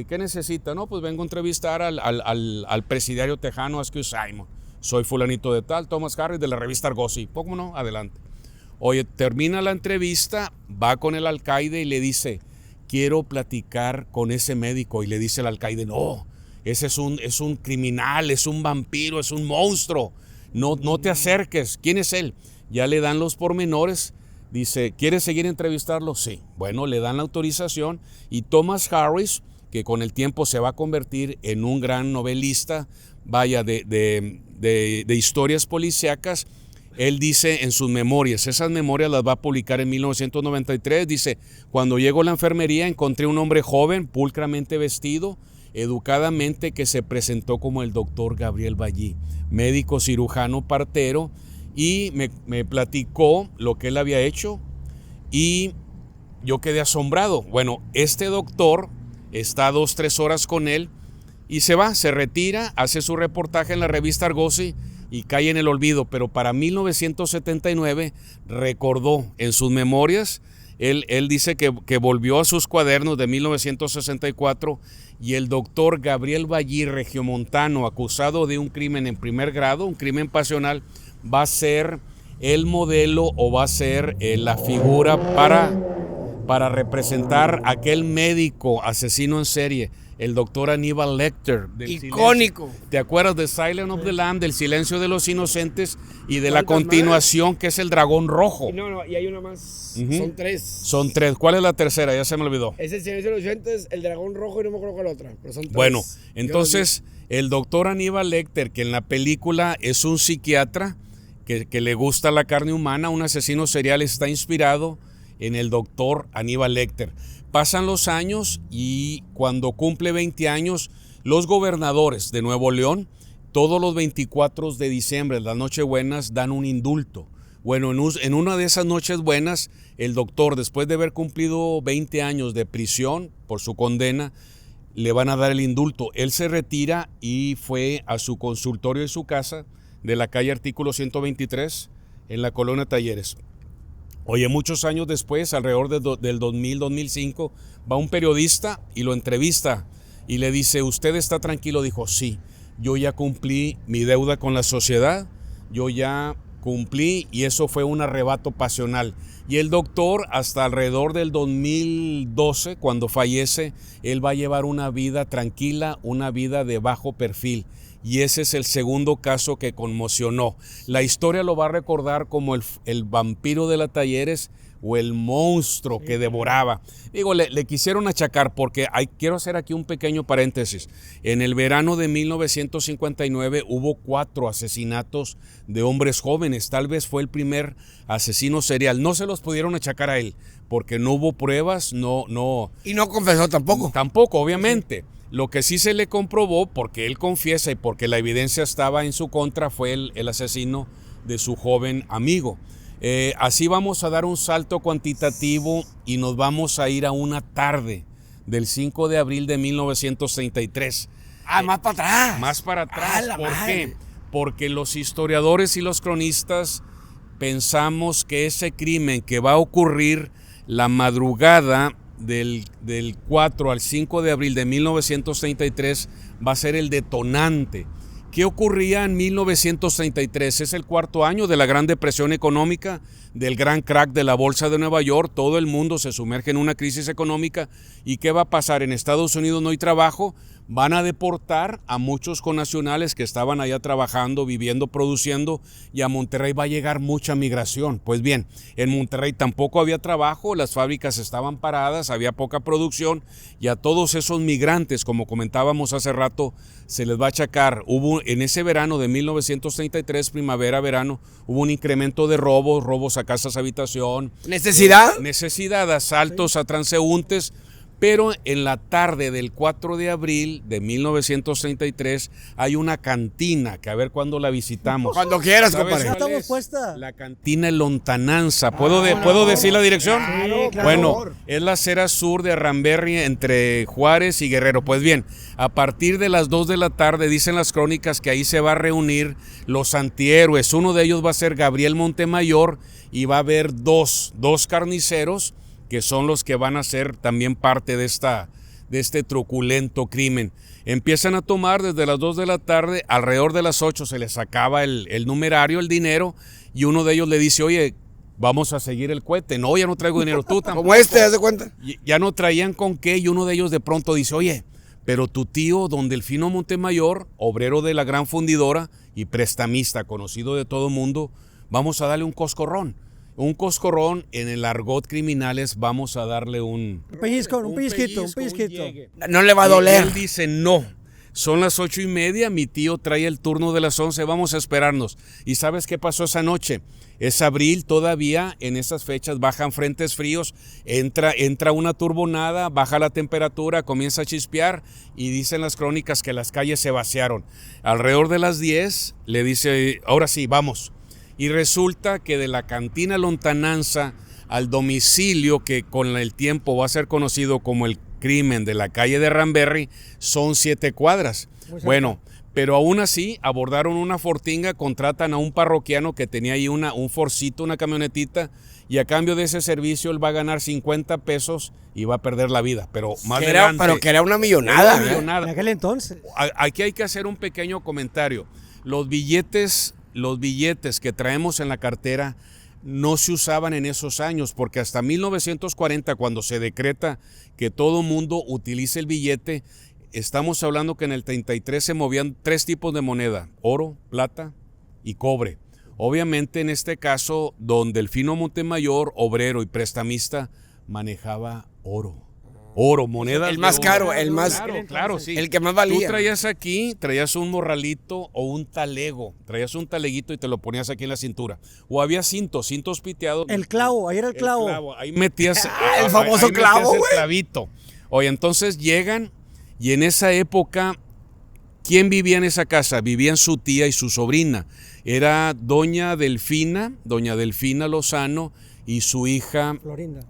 ¿Qué necesita? No, pues vengo a entrevistar al presidiario tejano Askew Simon. Soy fulanito de tal, Thomas Harris, de la revista Argosy. ¿Cómo no? Adelante. Oye, termina la entrevista, va con el alcaide y le dice, quiero platicar con ese médico. Y le dice el alcaide, no, ese es un criminal, es un vampiro, es un monstruo. No te acerques. ¿Quién es él? Ya le dan los pormenores. Dice, ¿quieres seguir entrevistarlo? Sí. Bueno, le dan la autorización y Thomas Harris, que con el tiempo se va a convertir en un gran novelista, de historias policíacas. Él dice en sus memorias, esas memorias las va a publicar en 1993, dice, cuando llego a la enfermería encontré un hombre joven, pulcramente vestido, educadamente, que se presentó como el doctor Gabriel Ballí, médico cirujano partero, y me platicó lo que él había hecho y yo quedé asombrado. Bueno, este doctor está 2-3 horas con él y se retira, hace su reportaje en la revista Argosy y cae en el olvido, pero para 1979 recordó en sus memorias Él dice que volvió a sus cuadernos de 1964 y el doctor Gabriel Ballí, regiomontano, acusado de un crimen en primer grado, un crimen pasional, va a ser el modelo o va a ser la figura para representar a aquel médico asesino en serie, el doctor Aníbal Lecter. Icónico. ¿Te acuerdas de Silence of the Lambs, del Silencio de los Inocentes y de la continuación que es el Dragón Rojo? Y hay una más. Son tres. Son tres. ¿Cuál es la tercera? Ya se me olvidó. Es el Silencio de los Inocentes, el Dragón Rojo y no me acuerdo cuál otra. Pero son tres. Bueno, entonces el doctor Aníbal Lecter, que en la película es un psiquiatra que le gusta la carne humana, un asesino serial, está inspirado en el doctor Aníbal Lecter. Pasan los años y cuando cumple 20 años, los gobernadores de Nuevo León, todos los 24 de diciembre, las Nochebuenas, dan un indulto. Bueno, en una de esas Nochebuenas, el doctor, después de haber cumplido 20 años de prisión por su condena, le van a dar el indulto. Él se retira y fue a su consultorio en su casa de la calle Artículo 123 en la colonia Talleres. Oye, muchos años después, alrededor del 2000-2005, va un periodista y lo entrevista y le dice, ¿usted está tranquilo? Dijo, sí, yo ya cumplí mi deuda con la sociedad, yo ya cumplí y eso fue un arrebato pasional. Y el doctor, hasta alrededor del 2012, cuando fallece, él va a llevar una vida tranquila, una vida de bajo perfil. Y ese es el segundo caso que conmocionó. La historia lo va a recordar como el vampiro de la Talleres o el monstruo que devoraba. Digo, le quisieron achacar porque quiero hacer aquí un pequeño paréntesis. En el verano de 1959 hubo 4 asesinatos de hombres jóvenes. Tal vez fue el primer asesino serial. No se los pudieron achacar a él porque no hubo pruebas, no. Y no confesó tampoco. Tampoco, obviamente. Lo que sí se le comprobó, porque él confiesa y porque la evidencia estaba en su contra, fue el asesino de su joven amigo. Así vamos a dar un salto cuantitativo y nos vamos a ir a una tarde del 5 de abril de 1933. Más para atrás. Más para atrás. ¿Por qué? Porque los historiadores y los cronistas pensamos que ese crimen que va a ocurrir la madrugada del 4 al 5 de abril de 1933 va a ser el detonante. ¿Qué ocurría en 1933? Es el 4º año de la Gran Depresión Económica, del gran crack de la Bolsa de Nueva York. Todo el mundo se sumerge en una crisis económica. ¿Y qué va a pasar? En Estados Unidos no hay trabajo. Van a deportar a muchos connacionales que estaban allá trabajando, viviendo, produciendo, y a Monterrey va a llegar mucha migración. Pues bien, en Monterrey tampoco había trabajo, las fábricas estaban paradas, había poca producción, y a todos esos migrantes, como comentábamos hace rato, se les va a achacar. En ese verano de 1933, primavera-verano, hubo un incremento de robos a casas habitación. ¿Necesidad? Asaltos a transeúntes. Pero en la tarde del 4 de abril de 1933 hay una cantina, que a ver cuándo la visitamos. Cuando quieras, compadre. Ya estamos puesta. La cantina Lontananza. ¿Puedo decir la dirección? Claro. Bueno, es la acera sur de Arramberri entre Juárez y Guerrero. Pues bien, a partir de las 2 de la tarde dicen las crónicas que ahí se va a reunir los antihéroes. Uno de ellos va a ser Gabriel Montemayor y va a haber dos carniceros que son los que van a ser también parte de este truculento crimen. Empiezan a tomar desde las 2 de la tarde, alrededor de las 8 se les acaba el numerario, el dinero, y uno de ellos le dice, oye, vamos a seguir el cohete. No, ya no traigo dinero, tú tampoco. Como haz de cuenta. Ya no traían con qué, y uno de ellos de pronto dice, oye, pero tu tío, don Delfino Montemayor, obrero de la gran fundidora y prestamista, conocido de todo mundo, vamos a darle un coscorrón. Un coscorrón, en el argot criminales, vamos a darle un pellizco, un pellizquito. No le va a doler. Y él dice, no, son las 8:30, mi tío trae el turno de las 11, vamos a esperarnos. ¿Y sabes qué pasó esa noche? Es abril todavía, en esas fechas bajan frentes fríos, entra una turbonada, baja la temperatura, comienza a chispear y dicen las crónicas que las calles se vaciaron. Alrededor de las 10 le dice, ahora sí, vamos. Y resulta que de la cantina Lontananza al domicilio que con el tiempo va a ser conocido como el crimen de la calle de Arramberri son 7 cuadras. Bueno, Pero aún así abordaron una Fortinga, contratan a un parroquiano que tenía ahí un Forcito, una camionetita, y a cambio de ese servicio él va a ganar 50 pesos y va a perder la vida. Pero más adelante. Pero que era una millonada. Una millonada. En aquel entonces. Aquí hay que hacer un pequeño comentario. Los billetes que traemos en la cartera no se usaban en esos años, porque hasta 1940, cuando se decreta que todo mundo utilice el billete, estamos hablando que en el 33 se movían 3 tipos de moneda: oro, plata y cobre. Obviamente en este caso, don Delfino Montemayor, obrero y prestamista, manejaba oro. Oro, moneda. El más caro, el más. Claro, sí. El que más valía. Tú traías un morralito o un talego. Traías un taleguito y te lo ponías aquí en la cintura. O había cintos piteados. El clavo, ahí era el clavo. Ahí metías. El famoso clavo, güey. El clavito. Oye, entonces llegan y en esa época, ¿quién vivía en esa casa? Vivían su tía y su sobrina. Era doña Delfina Lozano y su hija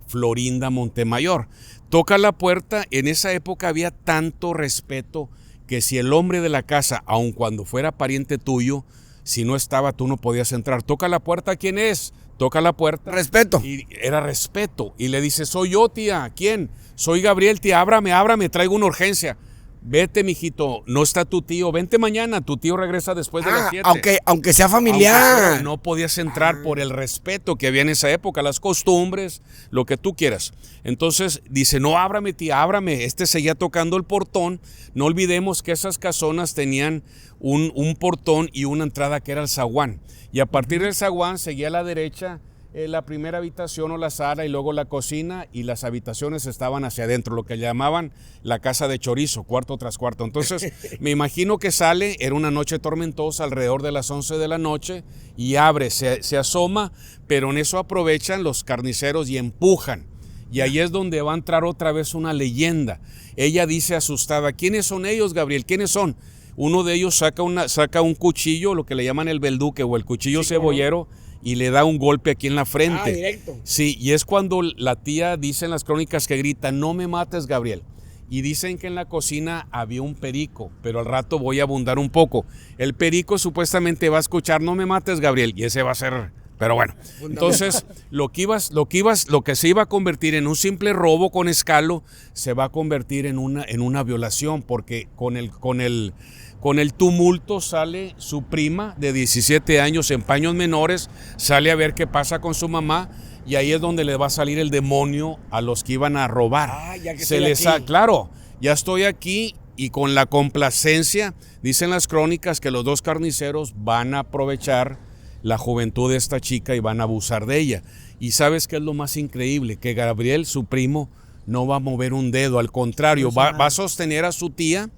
Florinda Montemayor. Toca la puerta. En esa época había tanto respeto que si el hombre de la casa, aun cuando fuera pariente tuyo, si no estaba, tú no podías entrar. Toca la puerta, ¿quién es? Toca la puerta. Respeto. Y era respeto. Y le dice, soy yo, tía. ¿Quién? Soy Gabriel, tía. Ábrame, traigo una urgencia. Vete, mijito, no está tu tío, vente mañana, tu tío regresa después de las 7. Aunque sea familiar. No podías entrar por el respeto que había en esa época, las costumbres, lo que tú quieras. Entonces dice, no, ábrame, tía, ábrame. Seguía tocando el portón. No olvidemos que esas casonas tenían un portón y una entrada que era el zaguán. Y a partir del zaguán seguía a la derecha la primera habitación o la sala y luego la cocina, y las habitaciones estaban hacia adentro, lo que llamaban la casa de chorizo, cuarto tras cuarto. Entonces me imagino que sale, era una noche tormentosa, alrededor de las 11 de la noche, y abre, se asoma, pero en eso aprovechan los carniceros y empujan. Y ahí es donde va a entrar otra vez una leyenda. Ella dice asustada, ¿quiénes son ellos, Gabriel? ¿Quiénes son? Uno de ellos saca un cuchillo, lo que le llaman el belduque o el cuchillo cebollero, y le da un golpe aquí en la frente. Directo. Sí, y es cuando la tía dice en las crónicas que grita, no me mates, Gabriel. Y dicen que en la cocina había un perico, pero al rato voy a abundar un poco. El perico supuestamente va a escuchar, no me mates, Gabriel, y ese va a ser... Pero bueno, entonces lo que se iba a convertir en un simple robo con escalo, se va a convertir en una violación, porque con el tumulto sale su prima de 17 años en paños menores, sale a ver qué pasa con su mamá, y ahí es donde le va a salir el demonio a los que iban a robar. Ya que Claro, ya estoy aquí, y con la complacencia, dicen las crónicas que los dos carniceros van a aprovechar la juventud de esta chica y van a abusar de ella. Y ¿sabes qué es lo más increíble? Que Gabriel, su primo, no va a mover un dedo, al contrario, va a sostener a su tía,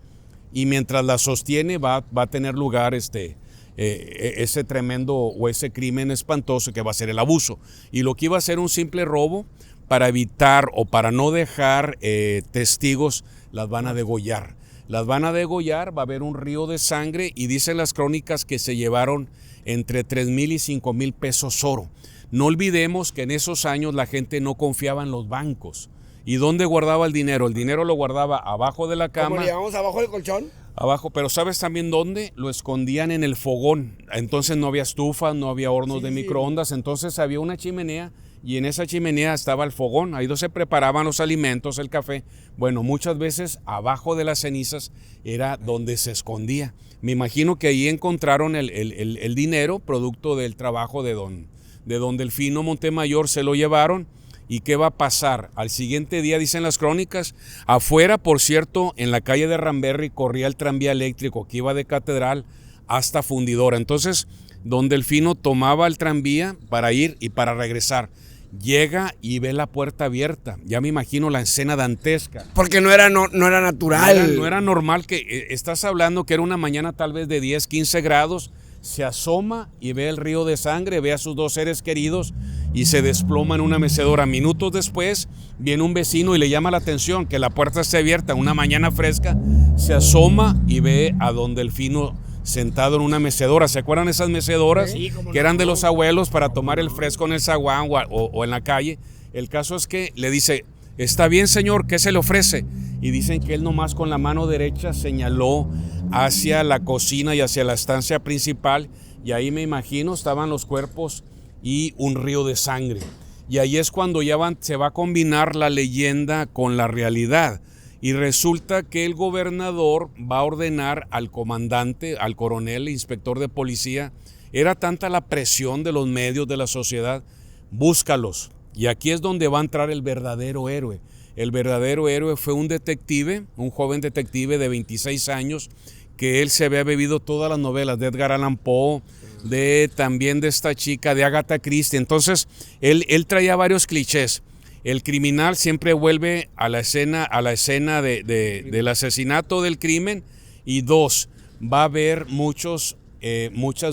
y mientras la sostiene va a tener lugar ese tremendo o ese crimen espantoso que va a ser el abuso. Y lo que iba a ser un simple robo, para evitar o para no dejar testigos, las van a degollar. Las van a degollar, va a haber un río de sangre, y dicen las crónicas que se llevaron entre 3,000 y 5,000 pesos oro. No olvidemos que en esos años la gente no confiaba en los bancos. ¿Y dónde guardaba el dinero? El dinero lo guardaba abajo de la cama. ¿Cómo le llamamos abajo del colchón? Abajo, pero ¿sabes también dónde? Lo escondían en el fogón. Entonces no había estufas, no había hornos de microondas, entonces había una chimenea, y en esa chimenea estaba el fogón, ahí donde se preparaban los alimentos, el café. Bueno, muchas veces abajo de las cenizas era donde se escondía. Me imagino que ahí encontraron el dinero, producto del trabajo de don Delfino Montemayor, se lo llevaron. ¿Y qué va a pasar? Al siguiente día, dicen las crónicas, afuera, por cierto, en la calle de Ramberry corría el tranvía eléctrico que iba de Catedral hasta Fundidora. Entonces, don Delfino tomaba el tranvía para ir y para regresar. Llega y ve la puerta abierta. Ya me imagino la escena dantesca. Porque no era natural. No era normal que... estás hablando que era una mañana tal vez de 10, 15 grados. Se asoma y ve el río de sangre, ve a sus dos seres queridos y se desploma en una mecedora. Minutos después viene un vecino y le llama la atención que la puerta esté abierta, una mañana fresca. Se asoma y ve a don Delfino sentado en una mecedora. ¿Se acuerdan esas mecedoras que eran de los abuelos para tomar el fresco en el zaguán o en la calle? El caso es que le dice, está bien, señor, ¿qué se le ofrece? Y dicen que él nomás con la mano derecha señaló hacia la cocina y hacia la estancia principal, y ahí me imagino estaban los cuerpos y un río de sangre. Y ahí es cuando ya se va a combinar la leyenda con la realidad. Y resulta que el gobernador va a ordenar al comandante, al coronel, inspector de policía. Era tanta la presión de los medios, de la sociedad, búscalos. Y aquí es donde va a entrar el verdadero héroe. El verdadero héroe fue un detective, un joven detective de 26 años, que él se había bebido todas las novelas de Edgar Allan Poe, también de esta chica, de Agatha Christie. Entonces, él traía varios clichés. El criminal siempre vuelve a la escena del asesinato, del crimen. Y dos, va a haber muchas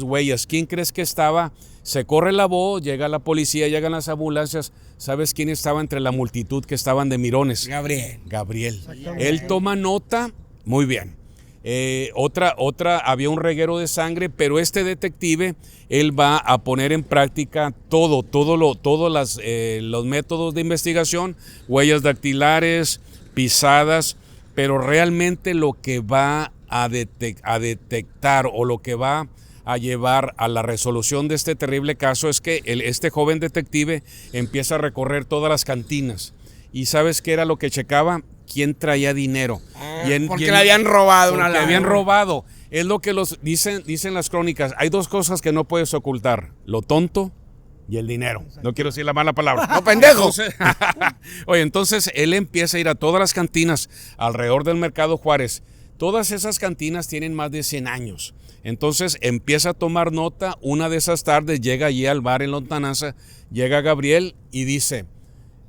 huellas. ¿Quién crees que estaba? Se corre la voz, llega la policía, llegan las ambulancias. ¿Sabes quién estaba entre la multitud que estaban de mirones? Gabriel. Él toma nota, muy bien. Había un reguero de sangre, pero este detective, él va a poner en práctica todos los métodos de investigación, huellas dactilares, pisadas, pero realmente lo que va a detectar o lo que va a llevar a la resolución de este terrible caso es que este joven detective empieza a recorrer todas las cantinas. ¿Y sabes qué era lo que checaba? ¿Quién traía dinero? Porque le habían robado una lana. Le habían robado. Es lo que dicen las crónicas. Hay dos cosas que no puedes ocultar: lo tonto y el dinero. No quiero decir la mala palabra. ¡No, pendejo! Entonces él empieza a ir a todas las cantinas alrededor del Mercado Juárez. Todas esas cantinas tienen más de 100 años. Entonces empieza a tomar nota. Una de esas tardes llega allí al bar en Lontananza, llega Gabriel y dice: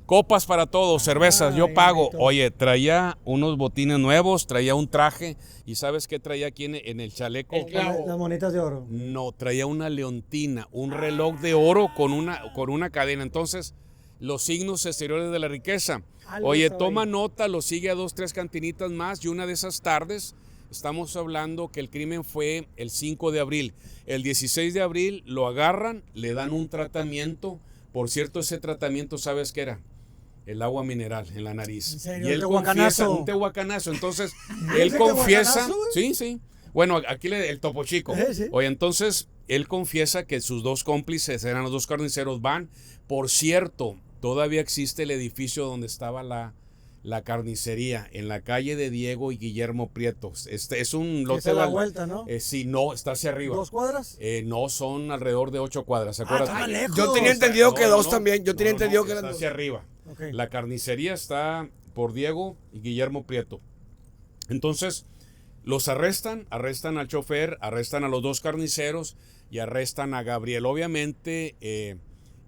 copas para todos, cervezas, yo pago. Oye, traía unos botines nuevos, traía un traje. ¿Y sabes qué traía aquí en el chaleco? Las monedas de oro. No, traía una leontina, un reloj de oro con una cadena. Entonces, los signos exteriores de la riqueza. Oye, toma nota, lo sigue a 2, 3 cantinitas más. Y una de esas tardes, estamos hablando que el crimen fue el 5 de abril. El 16 de abril lo agarran, le dan un tratamiento. Por cierto, ese tratamiento, ¿sabes qué era? El agua mineral en la nariz. ¿En serio? Y él confiesa, un tehuacanazo. Entonces, él confiesa. Sí. Bueno, aquí el Topo Chico. Sí. Oye, entonces, él confiesa que sus dos cómplices eran los dos carniceros. Van. Por cierto, todavía existe el edificio donde estaba la carnicería, en la calle de Diego y Guillermo Prieto. Es un lote de la vuelta, ¿no? Sí, no, está hacia arriba. ¿2 cuadras? No, son alrededor de 8 cuadras. ¿Se acuerdan? Está lejos. Yo tenía entendido que 2 también. Yo tenía entendido que eran está 2. hacia arriba. Okay. La carnicería está por Diego y Guillermo Prieto. Entonces, los arrestan al chofer, arrestan a los dos carniceros y arrestan a Gabriel. Obviamente,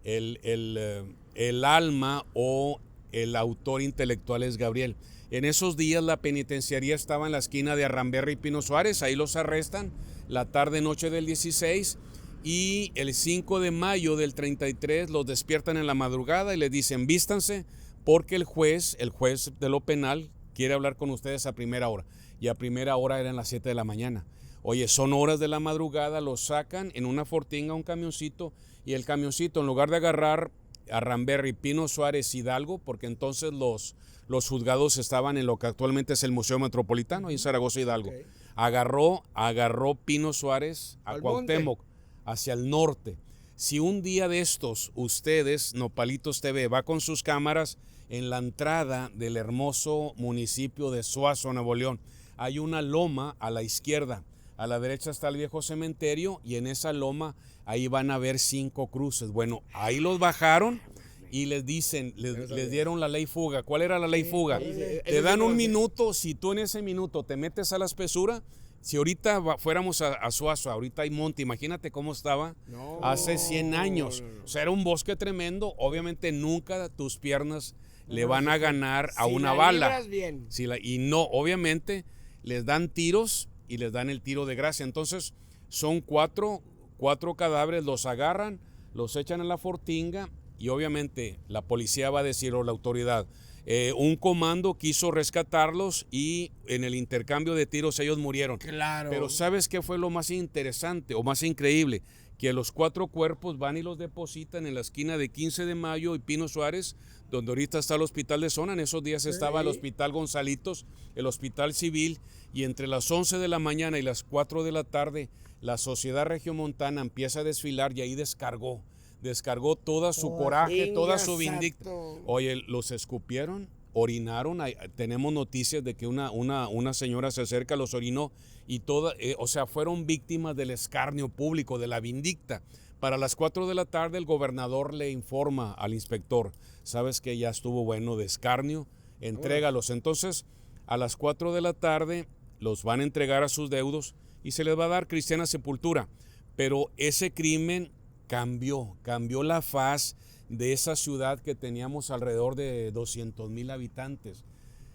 el alma o el autor intelectual es Gabriel. En esos días la penitenciaría estaba en la esquina de Arramberri y Pino Suárez. Ahí los arrestan la tarde-noche del 16. Y el 5 de mayo del 33 los despiertan en la madrugada y les dicen: vístanse porque el juez de lo penal quiere hablar con ustedes a primera hora. Y a primera hora eran las 7 de la mañana. Oye, son horas de la madrugada, los sacan en una fortinga, un camioncito, y el camioncito, en lugar de agarrar a Arramberri, Pino Suárez, Hidalgo, porque entonces los juzgados estaban en lo que actualmente es el Museo Metropolitano, en Zaragoza, Hidalgo. Okay. Agarró Pino Suárez a Cuauhtémoc, hacia el norte. Si un día de estos ustedes, Nopalitos TV, va con sus cámaras en la entrada del hermoso municipio de Suazo, Nuevo León, hay una loma a la izquierda. A la derecha está el viejo cementerio y en esa loma ahí van a ver 5 cruces. Bueno, ahí los bajaron y les dieron la ley fuga. ¿Cuál era la ley fuga? Te dan un minuto. Si tú en ese minuto te metes a la espesura, si ahorita fuéramos a Suazo, ahorita hay monte, imagínate cómo estaba hace 100 años. O sea, era un bosque tremendo. Obviamente nunca tus piernas le van a ganar a una bala. Bien. Y no, obviamente les dan tiros y les dan el tiro de gracia. Entonces son cuatro cadáveres, los agarran, los echan en la fortinga y obviamente la policía va a decir, o la autoridad, un comando quiso rescatarlos y en el intercambio de tiros ellos murieron. Claro. Pero ¿sabes qué fue lo más interesante o más increíble? que los 4 cuerpos van y los depositan en la esquina de 15 de Mayo y Pino Suárez, donde ahorita está el hospital de zona. En esos días estaba el hospital Gonzalitos, el hospital civil, y entre las 11 de la mañana y las 4 de la tarde, la Sociedad Regiomontana empieza a desfilar y ahí descargó toda su coraje, toda su vindicta. Oye, los escupieron, orinaron, tenemos noticias de que una señora se acerca, los orinó, y o sea, fueron víctimas del escarnio público, de la vindicta. Para las 4 de la tarde el gobernador le informa al inspector, sabes que ya estuvo bueno de escarnio, entrégalos. Entonces, a las 4 de la tarde los van a entregar a sus deudos y se les va a dar cristiana sepultura. Pero ese crimen cambió la faz de esa ciudad que teníamos alrededor de 200,000 habitantes.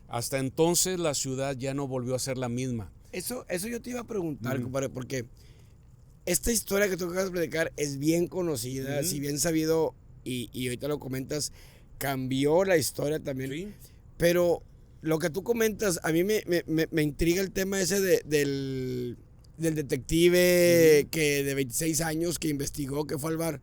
Hasta entonces la ciudad ya no volvió a ser la misma. Eso yo te iba a preguntar, compadre, porque esta historia que tú acabas de platicar es bien conocida, si bien sabido, y ahorita lo comentas, cambió la historia también. Sí. Pero lo que tú comentas, a mí me intriga el tema ese del detective que de 26 años que investigó, que fue al bar.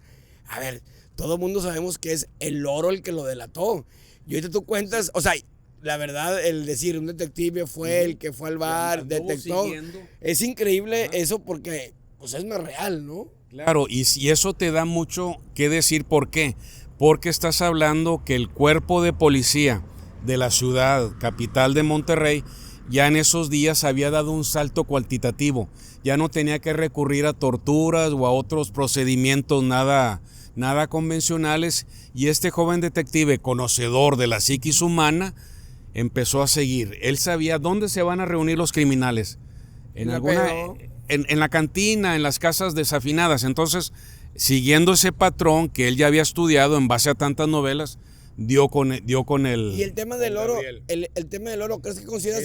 A ver, todo el mundo sabemos que es el loro el que lo delató. Y ahorita tú cuentas, o sea, la verdad, el decir un detective fue el que fue al bar, detectó. Es increíble eso porque pues es más real, ¿no? Claro, y eso te da mucho que decir. ¿Por qué? Porque estás hablando que el cuerpo de policía de la ciudad capital de Monterrey ya en esos días había dado un salto cuantitativo. Ya no tenía que recurrir a torturas o a otros procedimientos nada convencionales, y este joven detective, conocedor de la psiquis humana, empezó a seguir. Él sabía dónde se van a reunir los criminales. En la cantina, en las casas desafinadas. Entonces, siguiendo ese patrón que él ya había estudiado en base a tantas novelas, dio con él. Y el tema del oro, el tema del oro, ¿crees que consideras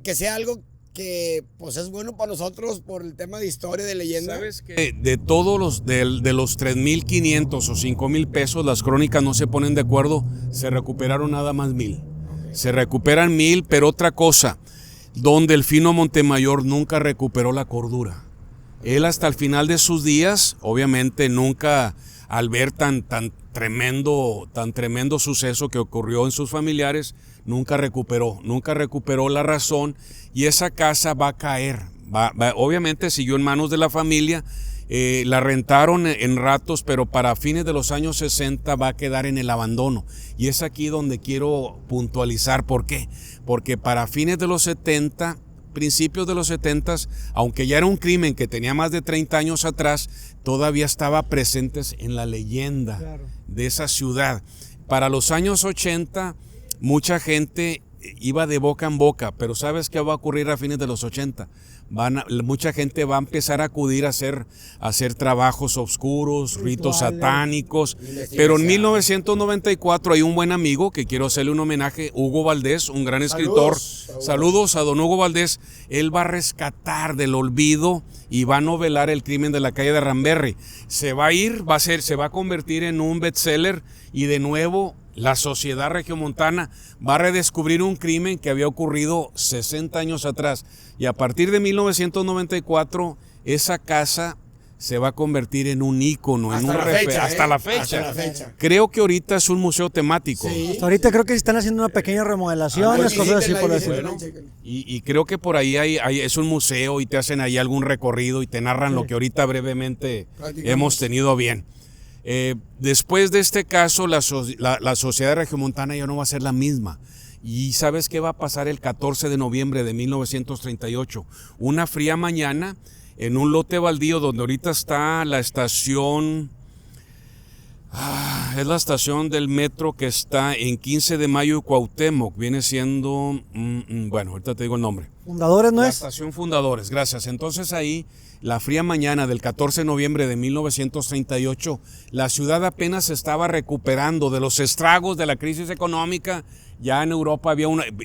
que sea algo que pues es bueno para nosotros por el tema de historia, de leyenda? Sabes que de todos de los 3,500 o 5,000 pesos, las crónicas no se ponen de acuerdo, se recuperaron nada más 1,000. Se recuperan 1,000, pero otra cosa, don Delfino Montemayor nunca recuperó la cordura. Él hasta el final de sus días, obviamente nunca, al ver tan tremendo suceso que ocurrió en sus familiares, nunca recuperó la razón, y esa casa va a caer. Obviamente siguió en manos de la familia, la rentaron en ratos, pero para fines de los años 60 va a quedar en el abandono. Y es aquí donde quiero puntualizar por qué. Porque para fines de los 70, principios de los 70, aunque ya era un crimen que tenía más de 30 años atrás, todavía estaba presentes en la leyenda de esa ciudad. Para los años 80, mucha gente iba de boca en boca, pero ¿sabes qué va a ocurrir a fines de los 80? Mucha gente va a empezar a acudir a hacer trabajos oscuros, ritos satánicos. Pero en 1994 hay un buen amigo que quiero hacerle un homenaje, Hugo Valdés, un gran escritor. Saludos a don Hugo Valdés. Él va a rescatar del olvido y va a novelar el crimen de la calle de Ramberry. Se va a convertir en un bestseller, y de nuevo la Sociedad Regiomontana va a redescubrir un crimen que había ocurrido 60 años atrás. Y a partir de 1994, esa casa se va a convertir en un ícono, hasta la fecha. Creo que ahorita es un museo temático. Sí. Hasta ahorita creo que están haciendo una pequeña remodelación, cosas así por decirlo. Bueno, y creo que por ahí es un museo y te hacen ahí algún recorrido y te narran lo que ahorita brevemente hemos tenido bien. Después de este caso, la Sociedad Regiomontana ya no va a ser la misma. ¿Y sabes qué va a pasar el 14 de noviembre de 1938? Una fría mañana, en un lote baldío donde ahorita está la estación, es la estación del metro que está en 15 de Mayo y Cuauhtémoc, viene siendo, bueno, ahorita te digo el nombre. ¿Fundadores no es? La estación Fundadores, gracias. Entonces ahí, la fría mañana del 14 de noviembre de 1938, la ciudad apenas se estaba recuperando de los estragos de la crisis económica. Ya en Europa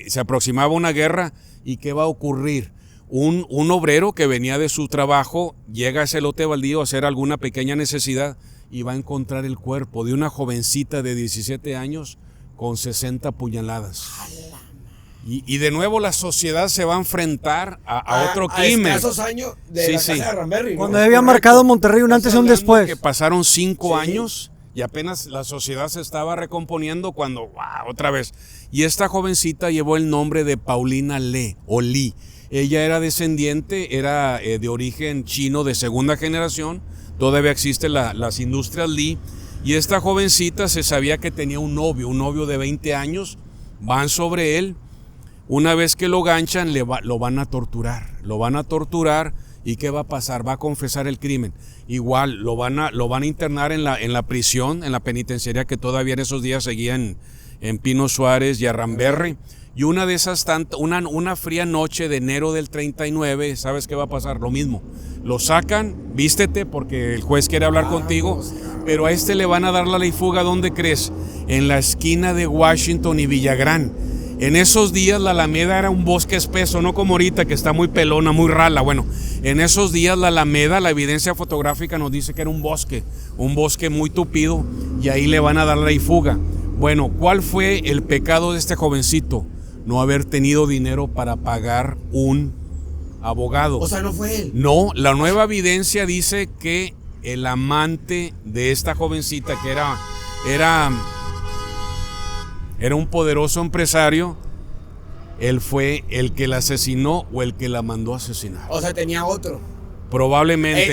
se aproximaba una guerra, y ¿qué va a ocurrir? Un obrero que venía de su trabajo llega a ese lote baldío a hacer alguna pequeña necesidad y va a encontrar el cuerpo de una jovencita de 17 años con 60 puñaladas. Y de nuevo la sociedad se va a enfrentar a otro crimen. A escasos años de la casa de Ramberry, ¿no? Cuando había marcado Monterrey un antes y un después. Que pasaron 5 años y apenas la sociedad se estaba recomponiendo cuando, otra vez. Y esta jovencita llevó el nombre de Paulina Lee, o Lee. Ella era descendiente, era de origen chino de segunda generación. Todavía existen las industrias Lee. Y esta jovencita se sabía que tenía un novio de 20 años. Van sobre él. Una vez que lo ganchan, lo van a torturar. Lo van a torturar. ¿Y qué va a pasar? Va a confesar el crimen. Igual, lo van a internar en la prisión, en la penitenciaría que todavía en esos días seguían en Pino Suárez y a Ramberry. Y una de esas una fría noche de enero del 39, ¿sabes qué va a pasar? Lo mismo. Lo sacan, vístete porque el juez quiere hablar contigo, pero a este le van a dar la ley fuga, ¿dónde crees? En la esquina de Washington y Villagrán. En esos días la Alameda era un bosque espeso, no como ahorita que está muy pelona, muy rala. Bueno, en esos días la Alameda, la evidencia fotográfica nos dice que era un bosque muy tupido, y ahí le van a dar la ley fuga. Bueno, ¿cuál fue el pecado de este jovencito? No haber tenido dinero para pagar un abogado. O sea, ¿no fue él? No, la nueva evidencia dice que el amante de esta jovencita, que era un poderoso empresario, él fue el que la asesinó o el que la mandó a asesinar. O sea, tenía otro. Probablemente,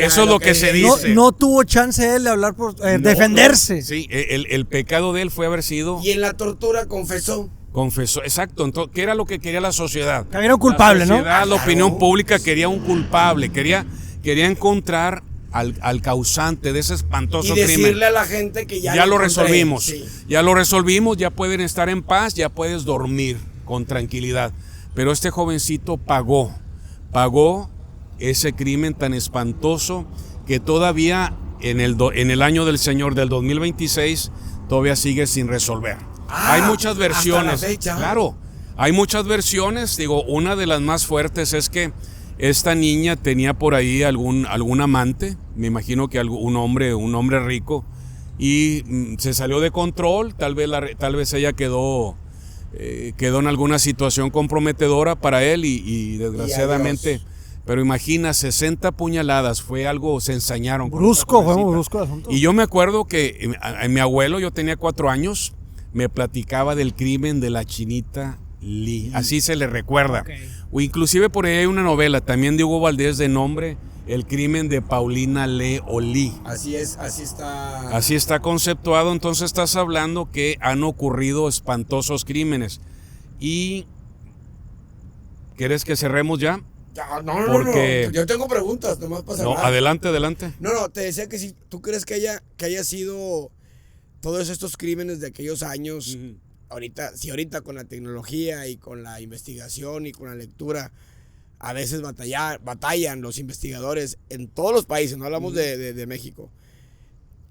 eso es lo que se dice. No tuvo chance él de hablar por defenderse. Sí, el pecado de él fue haber sido... Y en la tortura confesó. Confesó, exacto. Entonces, ¿qué era lo que quería la sociedad? Que era un culpable, ¿no? La opinión pública quería un culpable, quería encontrar al causante de ese espantoso crimen. Y decirle a la gente que ya lo resolvimos. Sí. Ya lo resolvimos, ya pueden estar en paz, ya puedes dormir con tranquilidad. Pero este jovencito pagó ese crimen tan espantoso que todavía en el año del Señor del 2026 todavía sigue sin resolver. Hay muchas versiones. Hasta la fecha. Claro, hay muchas versiones. Digo, una de las más fuertes es que esta niña tenía por ahí algún amante, me imagino que un hombre rico, y se salió de control. Tal vez ella quedó en alguna situación comprometedora para él y desgraciadamente. Pero imagina, 60 puñaladas, fue algo, se ensañaron. Brusco el asunto. Y yo me acuerdo que mi abuelo, yo tenía 4 años, me platicaba del crimen de la Chinita Lee, así se le recuerda. Okay. O inclusive por ahí hay una novela también de Hugo Valdés de nombre El crimen de Paulina Lee o Lee. Así es, así está. Así está conceptuado. Entonces estás hablando que han ocurrido espantosos crímenes. ¿Y quieres que cerremos ya? No. Yo tengo preguntas, nomás para cerrar. No, adelante. No, te decía que si tú crees que haya sido todos estos crímenes de aquellos años, ahorita con la tecnología y con la investigación y con la lectura, a veces batallan los investigadores en todos los países, no hablamos de México.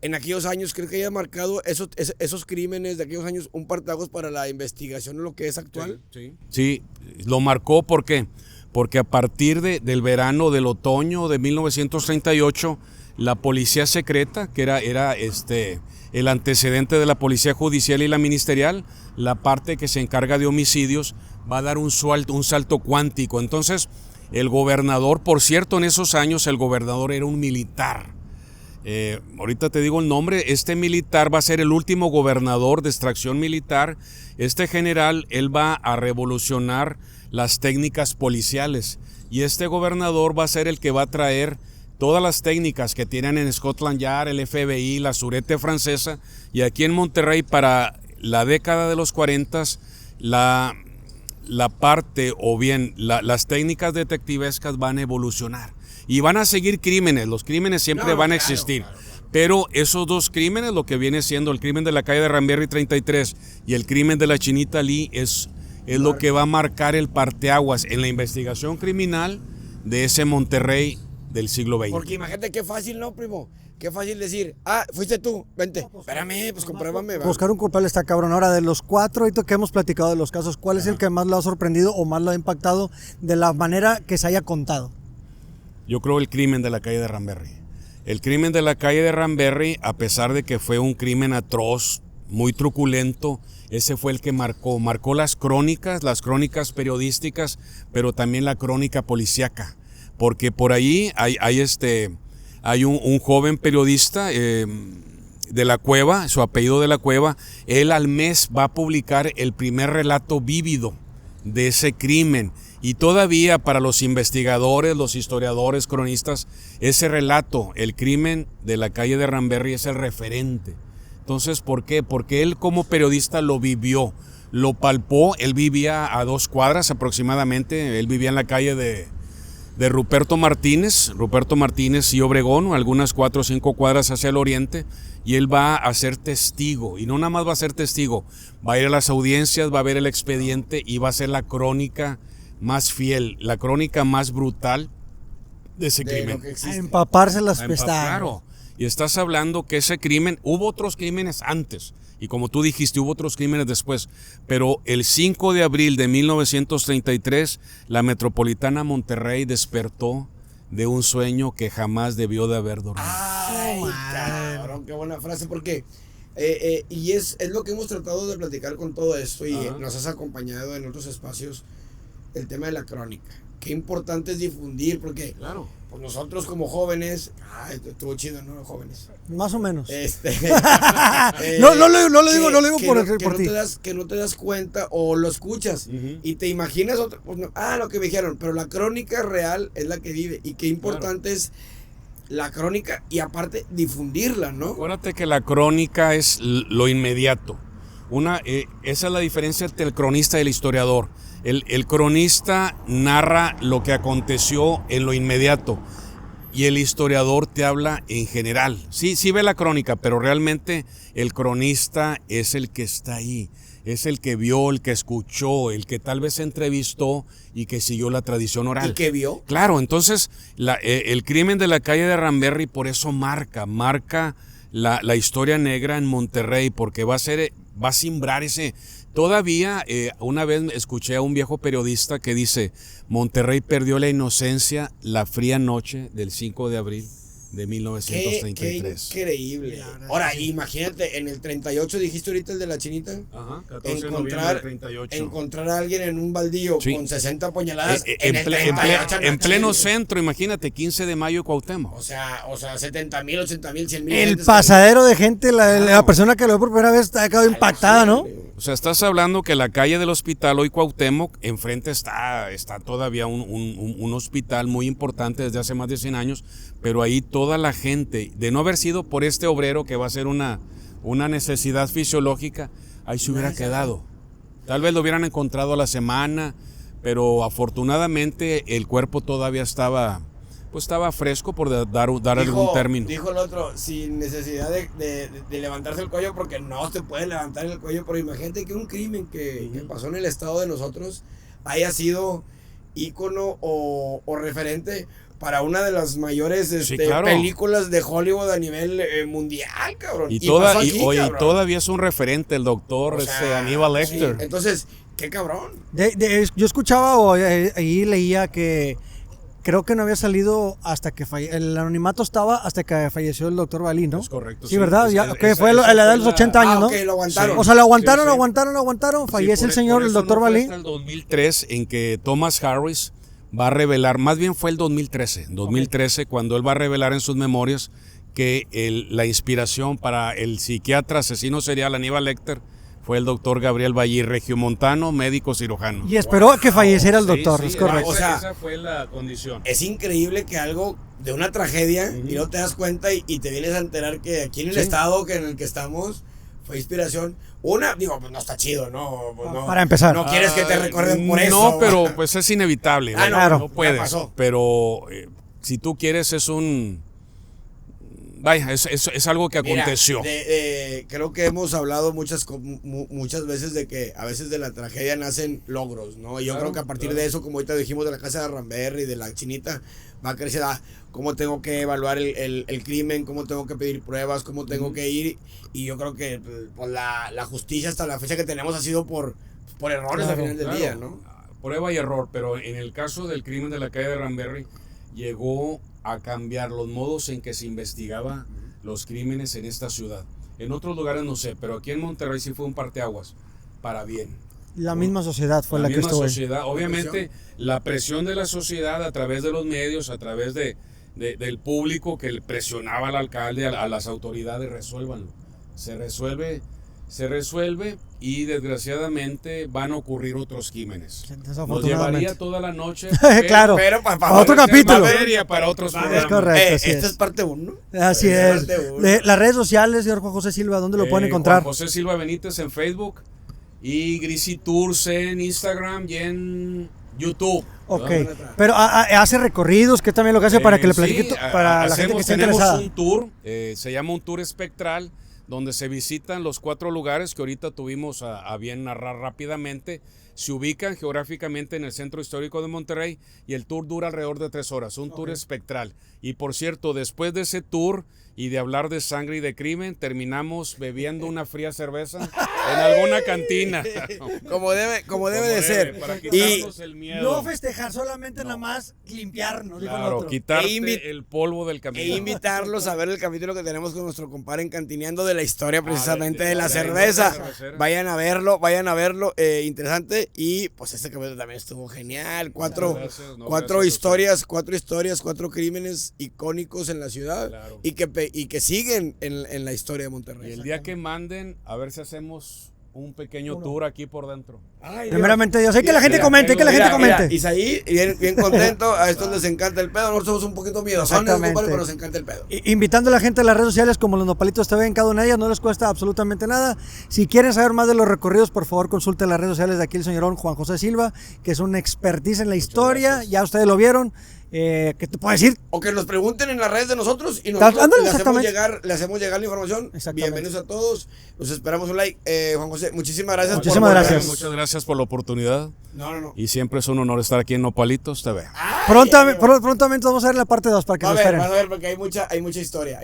En aquellos años, ¿crees que haya marcado esos crímenes de aquellos años un parteaguas para la investigación en lo que es actual? Sí, lo marcó. ¿Por qué? Porque a partir del verano, del otoño de 1938, la policía secreta, que era el antecedente de la policía judicial y la ministerial, la parte que se encarga de homicidios, va a dar un salto cuántico. Entonces, el gobernador, por cierto, en esos años el gobernador era un militar. Ahorita te digo el nombre. Este militar va a ser el último gobernador de extracción militar. Este general, él va a revolucionar las técnicas policiales, y este gobernador va a ser el que va a traer todas las técnicas que tienen en Scotland Yard, el FBI, la surete francesa, y aquí en Monterrey para la década de los 40 la parte o bien las técnicas detectivescas van a evolucionar y van a seguir crímenes. Los crímenes siempre van a existir. Claro. Pero esos dos crímenes, lo que viene siendo el crimen de la calle de Ramberry 33 y el crimen de la Chinita Lee, es lo que va a marcar el parteaguas en la investigación criminal de ese Monterrey del siglo XX. Porque imagínate qué fácil, ¿no, primo? Qué fácil decir, fuiste tú, vente. Espérame, pues compruébame. Buscar un culpable está cabrón. Ahora, de los 4 ahorita que hemos platicado de los casos, ¿cuál es el que más lo ha sorprendido o más lo ha impactado de la manera que se haya contado? Yo creo el crimen de la calle de Ramberry. El crimen de la calle de Ramberry, a pesar de que fue un crimen atroz, muy truculento. Ese fue el que marcó las crónicas periodísticas, pero también la crónica policíaca, porque por ahí hay un joven periodista de La Cueva, su apellido de La Cueva. Él al mes va a publicar el primer relato vívido de ese crimen, y todavía para los investigadores, los historiadores, cronistas, ese relato, el crimen de la calle de Ramberry, es el referente. Entonces, ¿por qué? Porque él como periodista lo vivió, lo palpó. Él vivía a 2 cuadras aproximadamente, él vivía en la calle de Ruperto Martínez y Obregón, algunas 4 o 5 cuadras hacia el oriente, y él va a ser testigo, y no nada más va a ser testigo, va a ir a las audiencias, va a ver el expediente y va a ser la crónica más fiel, la crónica más brutal de ese crimen. A empaparse las pestañas. Claro. Y estás hablando que ese crimen, hubo otros crímenes antes, y como tú dijiste, hubo otros crímenes después, pero el 5 de abril de 1933, la Metropolitana Monterrey despertó de un sueño que jamás debió de haber dormido. Ay, cabrón, qué buena frase, porque y es lo que hemos tratado de platicar con todo esto, y nos has acompañado en otros espacios, el tema de la crónica. Qué importante es difundir, porque Claro. Pues nosotros como jóvenes, estuvo chido, ¿no? Jóvenes. Más o menos. No lo digo por ti. Que no te das cuenta o lo escuchas y te imaginas otra, pues no, lo que me dijeron, pero la crónica real es la que vive, y qué importante es la crónica, y aparte difundirla, ¿no? Acuérdate que la crónica es lo inmediato. Esa es la diferencia entre el cronista y el historiador. El cronista narra lo que aconteció en lo inmediato, y el historiador te habla en general. Sí ve la crónica, pero realmente el cronista es el que está ahí, es el que vio, el que escuchó, el que tal vez entrevistó y que siguió la tradición oral. ¿Y que vio? Claro, entonces el crimen de la calle de Ramberry por eso marca la historia negra en Monterrey, porque va a simbrar ese. Todavía una vez escuché a un viejo periodista que dice: Monterrey perdió la inocencia la fría noche del 5 de abril de 1933. Qué increíble. Ahora, imagínate, en el 38 dijiste ahorita el de la chinita. Ajá, 14 de noviembre del 38. Encontrar a alguien en un baldío con 60 puñaladas en pleno centro, imagínate, 15 de mayo, Cuauhtémoc. O sea 70,000, 80,000, 100,000. El pasadero de gente, la persona que lo ve por primera vez ha quedado impactada, ¿no? O sea, estás hablando que la calle del hospital, hoy Cuauhtémoc, enfrente está todavía un hospital muy importante desde hace más de 100 años, pero ahí toda la gente, de no haber sido por este obrero que va a ser una necesidad fisiológica, ahí se hubiera quedado. Tal vez lo hubieran encontrado a la semana, pero afortunadamente el cuerpo todavía estaba fresco, por dar algún término. Dijo el otro, sin necesidad de levantarse el cuello, porque no se puede levantar el cuello, pero imagínate que un crimen que pasó en el estado de nosotros haya sido ícono o referente para una de las mayores películas de Hollywood a nivel mundial, cabrón. Y todavía es un referente el doctor Aníbal Lecter. Sí. Entonces, qué cabrón. Yo escuchaba ahí leía que creo que no había salido hasta que el anonimato estaba hasta que falleció el doctor Balín, ¿no? Es correcto. Sí, ¿verdad? Que fue a la edad de los 80 años, ¿no? Okay, lo aguantaron. Sí. O sea, lo aguantaron, fallece el señor, el doctor Balín. Hasta el 2003 en que Thomas Harris va a revelar, más bien fue el 2013, cuando él va a revelar en sus memorias que la inspiración para el psiquiatra asesino serial Aníbal Lecter fue el doctor Gabriel Ballí, regiomontano, médico cirujano. Y esperó a que falleciera el doctor, es correcto. O sea, esa fue la condición. Es increíble que algo de una tragedia, y no te das cuenta y te vienes a enterar que aquí en el estado en el que estamos fue inspiración. Pues no está chido, ¿no? Pues no, para empezar. No quieres que te recuerden por eso. No, pero pues es inevitable. Claro. No puedes. Pero si tú quieres es algo que aconteció. Mira, creo que hemos hablado muchas veces de que a veces de la tragedia nacen logros, ¿no? Y yo creo que a partir de eso, como ahorita dijimos de la casa de Ramberry y de la chinita, va a crecer cómo tengo que evaluar el crimen, cómo tengo que pedir pruebas, cómo tengo que ir. Y yo creo que pues, la justicia hasta la fecha que tenemos ha sido por errores al final del día, ¿no? Prueba y error, pero en el caso del crimen de la calle de Ramberry llegó a cambiar los modos en que se investigaba los crímenes en esta ciudad. En otros lugares no sé, pero aquí en Monterrey sí fue un parteaguas, para bien. La misma sociedad fue la que estuvo ahí. Sociedad, obviamente la presión de la sociedad a través de los medios, a través del público que presionaba al alcalde, a las autoridades, resuélvanlo. Se resuelve y desgraciadamente van a ocurrir otros crímenes. Nos llevaría toda la noche. Claro, pero para otro capítulo. Para otros programas. Es correcto. Esta es parte 1. Así es. Las redes sociales, señor Juan José Silva, ¿dónde lo pueden encontrar? Juan José Silva Benítez en Facebook y Grisi Tours en Instagram y en YouTube. Ok, pero hace recorridos, que también lo que hace para que le platique para la gente que esté interesada. Tenemos un tour, se llama un tour espectral, donde se visitan los 4 lugares que ahorita tuvimos a bien narrar rápidamente. Se ubican geográficamente en el centro histórico de Monterrey y el tour dura alrededor de 3 horas, un tour espectral. Y por cierto, después de ese tour y de hablar de sangre y de crimen, terminamos bebiendo una fría cerveza en alguna cantina. Como debe de ser. Para quitarnos el miedo. No festejar, solamente nada más limpiarnos. Claro, quitarte el polvo del camino. E invitarlos a ver el capítulo que tenemos con nuestro compadre en Cantineando de la historia precisamente de la cerveza. Vayan a verlo, interesante. Y pues este capítulo también estuvo genial. Cuatro historias, 4 crímenes icónicos en la ciudad. Claro. Y que siguen en la historia de Monterrey. Y el día que manden, a ver si hacemos un pequeño tour aquí por dentro. Primeramente Dios, hay que la gente comente, Mira, Isaí, bien contento, a estos les encanta el pedo, nosotros somos un poquito miedosones, pero nos encanta el pedo. Invitando a la gente a las redes sociales como Los Nopalitos TV en cada una de ellas, no les cuesta absolutamente nada. Si quieren saber más de los recorridos, por favor consulten las redes sociales de aquí el señorón Juan José Silva, que es un expertise en la historia, ya ustedes lo vieron. ¿Qué te puedo decir? O que nos pregunten en las redes de nosotros y nosotros le hacemos llegar la información. Bienvenidos a todos, los esperamos un like. Juan José, muchísimas gracias. Muchas gracias por la oportunidad. No. Y siempre es un honor estar aquí en Nopalitos TV. Prontamente vamos a ver la parte 2 para que lo esperen. Vas a ver porque hay mucha historia.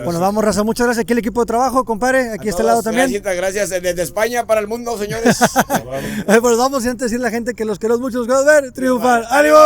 Bueno, vamos, raza, muchas gracias. Aquí el equipo de trabajo, compadre. Aquí a este lado también. Gracias desde España para el mundo, señores. Pues vamos, y antes de decir a la gente que los queremos mucho, los queremos ver triunfar. ¡Ánimo!